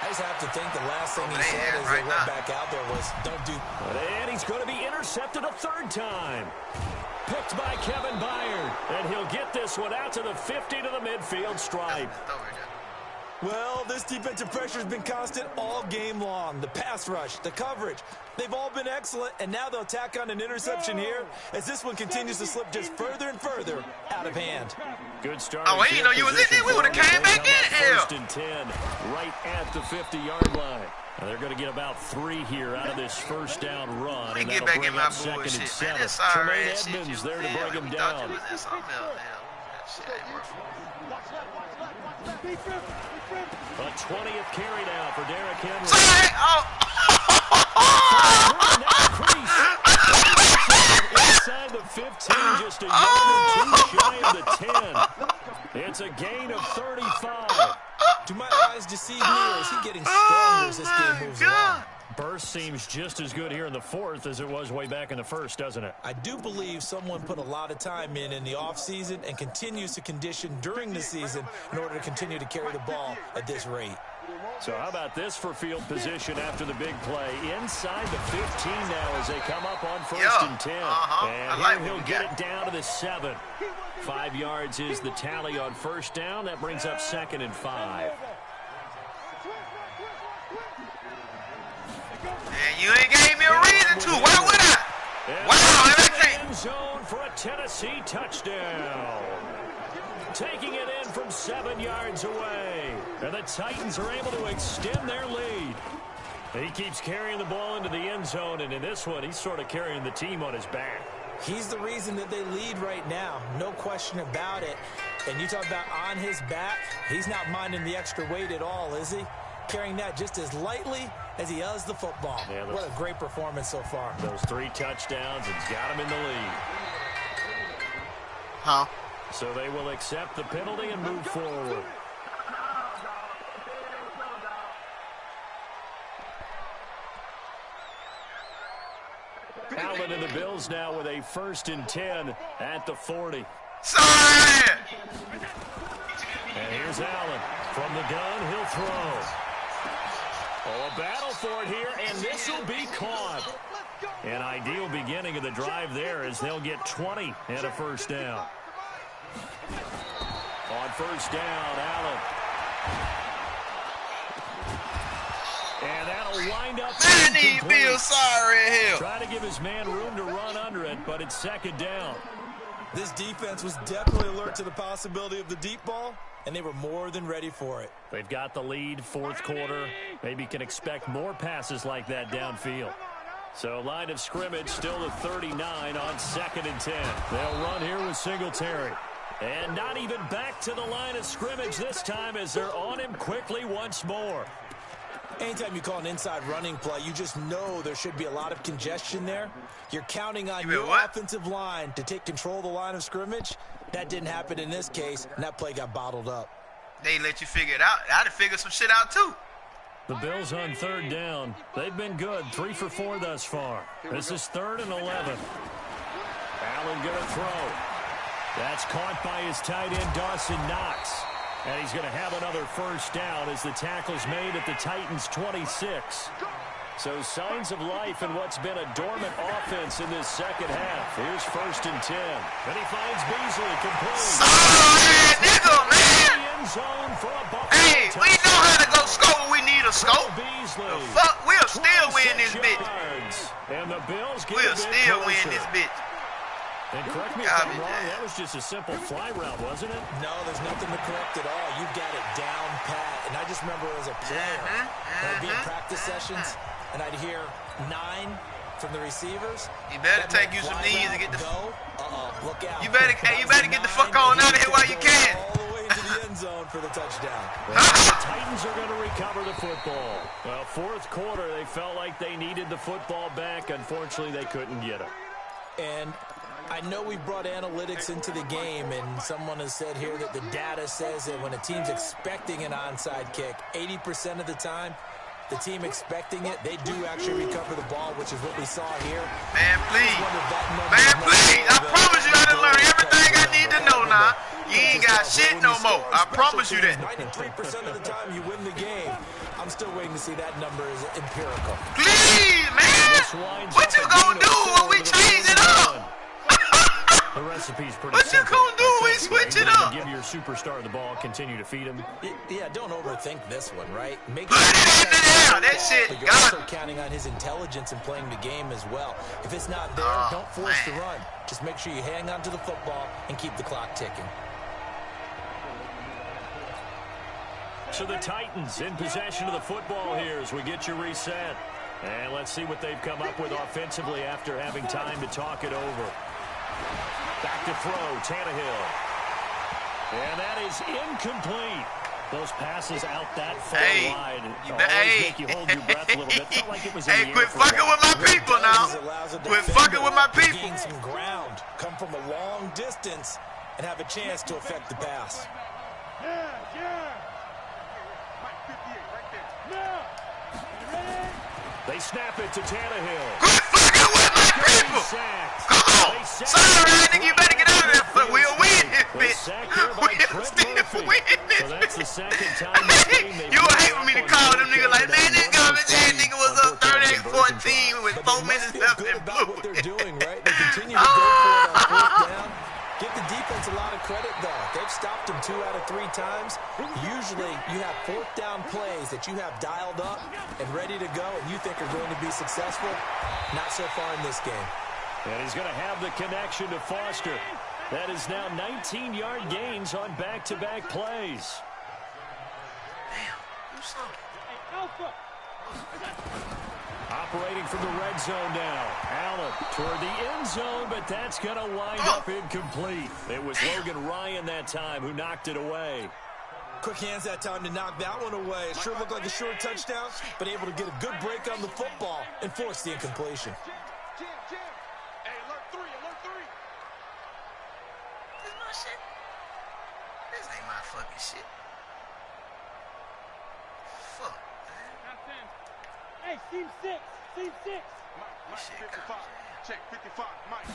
[SPEAKER 3] I just have to think the last thing he said as they went back out there was, don't do...
[SPEAKER 1] And he's going to be intercepted a third time. Picked by Kevin Byard. And he'll get this one out to the 50 to the midfield stripe.
[SPEAKER 3] Well, this defensive pressure has been constant all game long. The pass rush, the coverage, they've all been excellent, and now they'll tack on an interception here as this one continues to slip just further and further out of hand.
[SPEAKER 1] Good start.
[SPEAKER 5] Oh, I didn't know you was in there. We would have came back in here.
[SPEAKER 1] First and 10, right at the 50-yard line. Now they're going to get about 3 here out of this first down run.
[SPEAKER 5] And get back in my bullshit, man. That's sorry ass shit.
[SPEAKER 1] Edmonds there to bring him down. A 20th carry now for Derrick Henry.
[SPEAKER 5] Sorry! Oh!
[SPEAKER 1] Inside the 15, just a yard or 2 shy of the 10. It's a gain of 35.
[SPEAKER 3] Do my eyes deceive me, or is he getting stronger as this game moves along?
[SPEAKER 1] Burst seems just as good here in the fourth as it was way back in the first, doesn't it?
[SPEAKER 3] I do believe someone put a lot of time in the offseason and continues to condition during the season in order to continue to carry the ball at this rate.
[SPEAKER 1] So how about this for field position after the big play? Inside the 15 now as they come up on first and 10. And here he'll get it down to the 7. 5 yards is the tally on first down. That brings up 2nd and 5.
[SPEAKER 5] And you ain't gave me a reason to. Why would I? Wow, everything.
[SPEAKER 1] End zone for a Tennessee touchdown. Taking it in from 7 yards away. And the Titans are able to extend their lead. He keeps carrying the ball into the end zone, and in this one, he's sort of carrying the team on his back.
[SPEAKER 3] He's the reason that they lead right now. No question about it. And you talk about on his back, he's not minding the extra weight at all, is he? Carrying that just as lightly as he does the football. Yeah, what a great performance so far.
[SPEAKER 1] Those 3 touchdowns, it's got him in the lead.
[SPEAKER 5] Huh?
[SPEAKER 1] So they will accept the penalty and move forward. Allen and the Bills now with a 1st and 10 at the 40.
[SPEAKER 5] Sorry!
[SPEAKER 1] And here's Allen. From the gun, he'll throw. Oh, a battle for it here, and this will be caught. An ideal beginning of the drive there as they'll get 20 and a first down. On first down, Allen. And that'll wind up.
[SPEAKER 5] Man, he feels sorry hell.
[SPEAKER 1] Try to give his man room to run under it, but it's 2nd down.
[SPEAKER 3] This defense was definitely alert to the possibility of the deep ball, and they were more than ready for it.
[SPEAKER 1] They've got the lead, 4th quarter. Maybe can expect more passes like that downfield. So line of scrimmage still the 39 on 2nd and 10. They'll run here with Singletary. And not even back to the line of scrimmage this time as they're on him quickly once more.
[SPEAKER 3] Anytime you call an inside running play, you just know there should be a lot of congestion there. You're counting on your offensive line to take control of the line of scrimmage. That didn't happen in this case, and that play got bottled up.
[SPEAKER 5] They let you figure it out. I'd have figured some shit out, too.
[SPEAKER 1] The Bills on 3rd down. They've been good, 3 for 4 thus far. This is 3rd and 11. Allen gonna throw. That's caught by his tight end, Dawson Knox. And he's going to have another first down as the tackle's made at the Titans' 26. So signs of life in what's been a dormant offense in this second half. Here's 1st and 10. And he finds Beasley complete.
[SPEAKER 5] Sorry, nigga, man.
[SPEAKER 1] End zone for a
[SPEAKER 5] hey, we know how to go score when we need a scope.
[SPEAKER 1] Beasley.
[SPEAKER 5] The fuck, we'll still win this bitch.
[SPEAKER 1] And the Bills get
[SPEAKER 5] we'll still win this bitch.
[SPEAKER 1] And correct me if I'm wrong, that was just a simple fly route, wasn't it?
[SPEAKER 3] No, there's nothing to correct at all. You've got it down pat. And I just remember as a player, I'd be in practice sessions, and I'd hear 9 from the receivers.
[SPEAKER 5] You better take you some knees and get the
[SPEAKER 3] look out.
[SPEAKER 5] You better get the fuck on out of here while you can.
[SPEAKER 3] All the way to the end zone for the touchdown.
[SPEAKER 1] Well, the Titans are going to recover the football. Well, 4th quarter, they felt like they needed the football back. Unfortunately, they couldn't get it.
[SPEAKER 3] And I know we brought analytics into the game, and someone has said here that the data says that when a team's expecting an onside kick, 80% of the time, the team expecting it, they do actually recover the ball, which is what we saw here.
[SPEAKER 5] Man, please. Man, please. I promise you I done learned everything I need to know now. You ain't got shit no more. I promise you that.
[SPEAKER 3] 93% of the time you win the game. I'm still waiting to see that number is empirical.
[SPEAKER 5] Please, man. What you gonna do when we change it up?
[SPEAKER 1] The recipe's pretty
[SPEAKER 5] What you gonna do when we switch it up?
[SPEAKER 1] Give your superstar the ball, continue to feed him.
[SPEAKER 3] Yeah, don't overthink this one, right? Make
[SPEAKER 5] Put it in the air. That shit
[SPEAKER 3] but you're also
[SPEAKER 5] got
[SPEAKER 3] counting on his intelligence and playing the game as well. If it's not there, don't force the run. Just make sure you hang on to the football and keep the clock ticking.
[SPEAKER 1] So the Titans in possession of the football here as we get you reset. And let's see what they've come up with offensively after having time to talk it over. Back to throw, Tannehill. And that is incomplete. Those passes out that far wide always make you hold your breath a little bit. Felt like it was in the air
[SPEAKER 5] quit fucking with my people now. Quit fucking with my people.
[SPEAKER 3] Gain some ground, come from a long distance, and have a chance to affect the pass.
[SPEAKER 1] They snap it to Tannehill.
[SPEAKER 5] Quit fucking with my people. Come on. Sorry, I think you better get out of there, but we'll win this bitch. We'll still win this bitch. You would hate for me to call them niggas like, man, this garbage ass nigga was up 38-14 with 4 minutes left and blew
[SPEAKER 3] what they're doing, right? They continue to go for it on fourth down. Give the defense a lot of credit, though. They've stopped them 2 out of 3 times. Usually, you have fourth down plays that you have dialed up and ready to go, and you think are going to be successful. Not so far in this game.
[SPEAKER 1] And he's going to have the connection to Foster. That is now 19-yard gains on back-to-back plays.
[SPEAKER 5] Damn, do something.
[SPEAKER 1] Operating from the red zone now. Allen toward the end zone, but that's going to wind up incomplete. It was Logan Ryan that time who knocked it away.
[SPEAKER 3] Quick hands that time to knock that one away. It sure looked like a short touchdown, but able to get a good break on the football and force the incompletion.
[SPEAKER 4] Jim. Hey, alert 3.
[SPEAKER 5] This is my shit. This ain't my fucking shit. Fuck, man.
[SPEAKER 7] Hey, team 6.
[SPEAKER 4] Mike, 55. Check 55, Mike.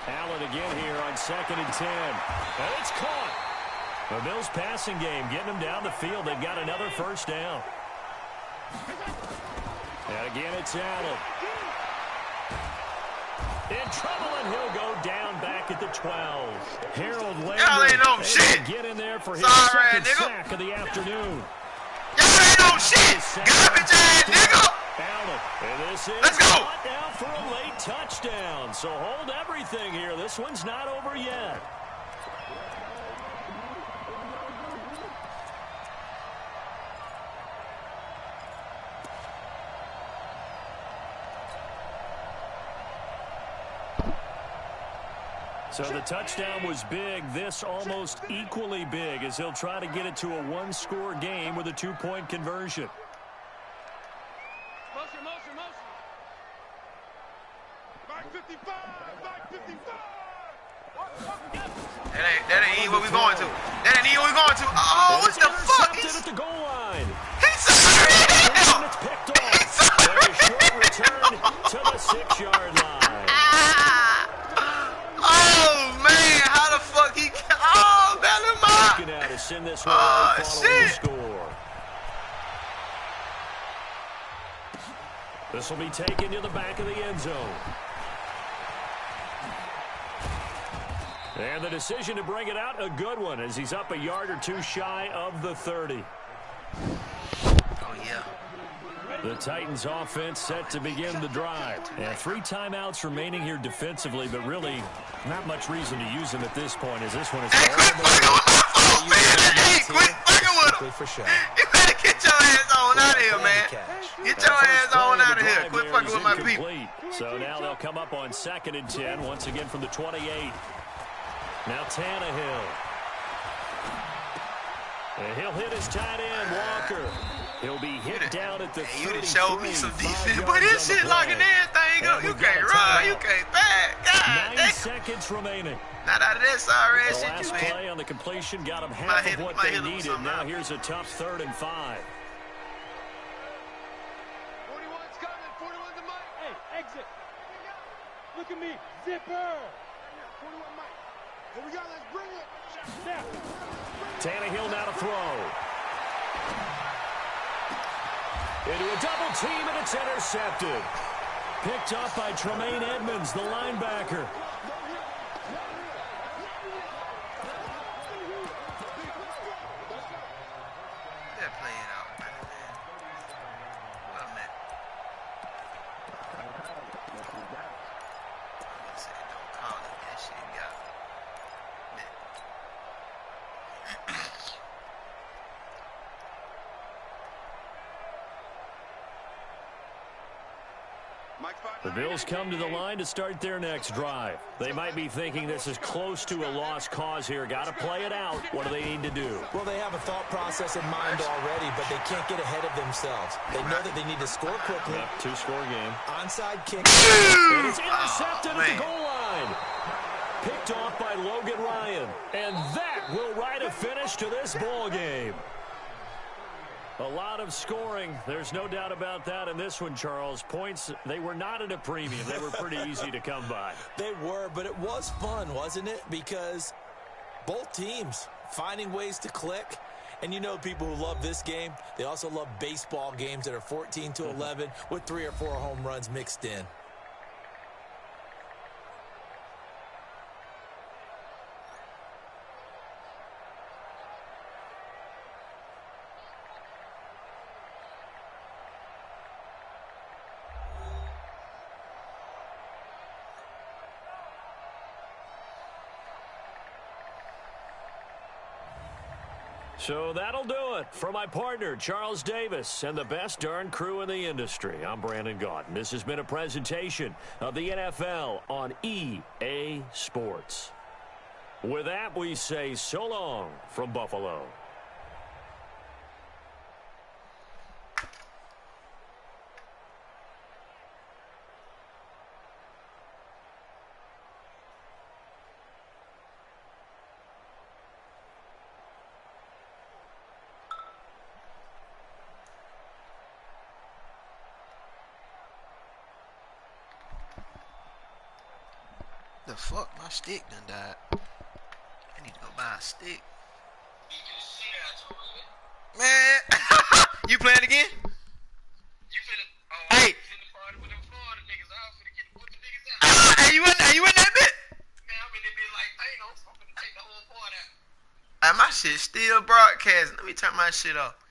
[SPEAKER 1] Allen again here on 2nd and 10. And it's caught. The Bills passing game getting them down the field. They've got another first down. And again, it's Allen. In trouble, and he'll go down back at the 12. Harold
[SPEAKER 5] Y'all ain't no shit.
[SPEAKER 1] Get in there for his
[SPEAKER 5] Sorry,
[SPEAKER 1] second
[SPEAKER 5] nigga.
[SPEAKER 1] sack of the afternoon.
[SPEAKER 5] Y'all ain't no shit. Garbage ass nigga.
[SPEAKER 1] Allen. And this is
[SPEAKER 5] Let's go.
[SPEAKER 1] brought down for a late touchdown. So hold everything here. This one's not over yet. So the touchdown was big. This almost equally big as he'll try to get it to a 1-score game with a 2-point conversion.
[SPEAKER 7] Motion.
[SPEAKER 4] Mike 55.
[SPEAKER 5] That ain't what we going to. Oh, what the fuck?
[SPEAKER 1] At the goal line.
[SPEAKER 5] He's sorry.
[SPEAKER 1] And it's picked off. And a short return to the 6-yard line.
[SPEAKER 5] Oh, man. How the fuck he... Oh, Bellamont.
[SPEAKER 1] Looking at to send this one away following the score. This will be taken to the back of the end zone. And the decision to bring it out, a good one, as he's up a yard or 2 shy of the 30.
[SPEAKER 5] Oh, yeah.
[SPEAKER 1] The Titans offense set to begin the drive. And 3 timeouts remaining here defensively, but really not much reason to use them at this point, as this one is...
[SPEAKER 5] Hey, quit fucking with my phone, man. Hey, quit fucking with him.
[SPEAKER 3] For sure.
[SPEAKER 5] You better get your ass on out of here, man. Get your ass on out of here. Quit fucking with my people.
[SPEAKER 1] So now they'll come up on 2nd and 10, once again from the 28. Now Tannehill. And he'll hit his tight end, Walker. He'll be hit down at the 33.
[SPEAKER 5] You done showed me some defense, but this shit locking everything up. You can't run, you can't back. God
[SPEAKER 1] 9 seconds remaining.
[SPEAKER 5] Not out of that sorry ass
[SPEAKER 1] The
[SPEAKER 5] shit
[SPEAKER 1] last
[SPEAKER 5] you in.
[SPEAKER 1] play on the completion got them half of what they needed. Now here's a tough 3rd and 5.
[SPEAKER 4] Look at me, zipper. 21 Mike. Here we go, let's bring it. Snap.
[SPEAKER 1] Tannehill now to throw. Into a double team, and it's intercepted. Picked up by Tremaine Edmonds, the linebacker.
[SPEAKER 5] They're playing out, man. Well, man. I said, don't call it. That shit got me. Man.
[SPEAKER 1] The Bills come to the line to start their next drive. They might be thinking this is close to a lost cause here. Got to play it out. What do they need to do?
[SPEAKER 3] Well, they have a thought process in mind already, but they can't get ahead of themselves. They know that they need to score quickly.
[SPEAKER 1] Yep, two-score game.
[SPEAKER 3] Onside kick.
[SPEAKER 1] And it's intercepted at the goal line. Picked off by Logan Ryan. And that will write a finish to this ball game. A lot of scoring. There's no doubt about that in this one, Charles. Points, they were not at a premium. They were pretty easy to come by.
[SPEAKER 3] They were, but it was fun, wasn't it? Because both teams finding ways to click. And you know people who love this game, they also love baseball games that are 14-11 with 3 or 4 home runs mixed in.
[SPEAKER 1] So that'll do it for my partner, Charles Davis, and the best darn crew in the industry. I'm Brandon Gaudin. This has been a presentation of the NFL on EA Sports. With that, we say so long from Buffalo.
[SPEAKER 5] The fuck? My stick done died. I need to go buy a stick. Man, you playing again? Hey. Hey, you in that bit? My shit still broadcasting. Let me turn my shit off.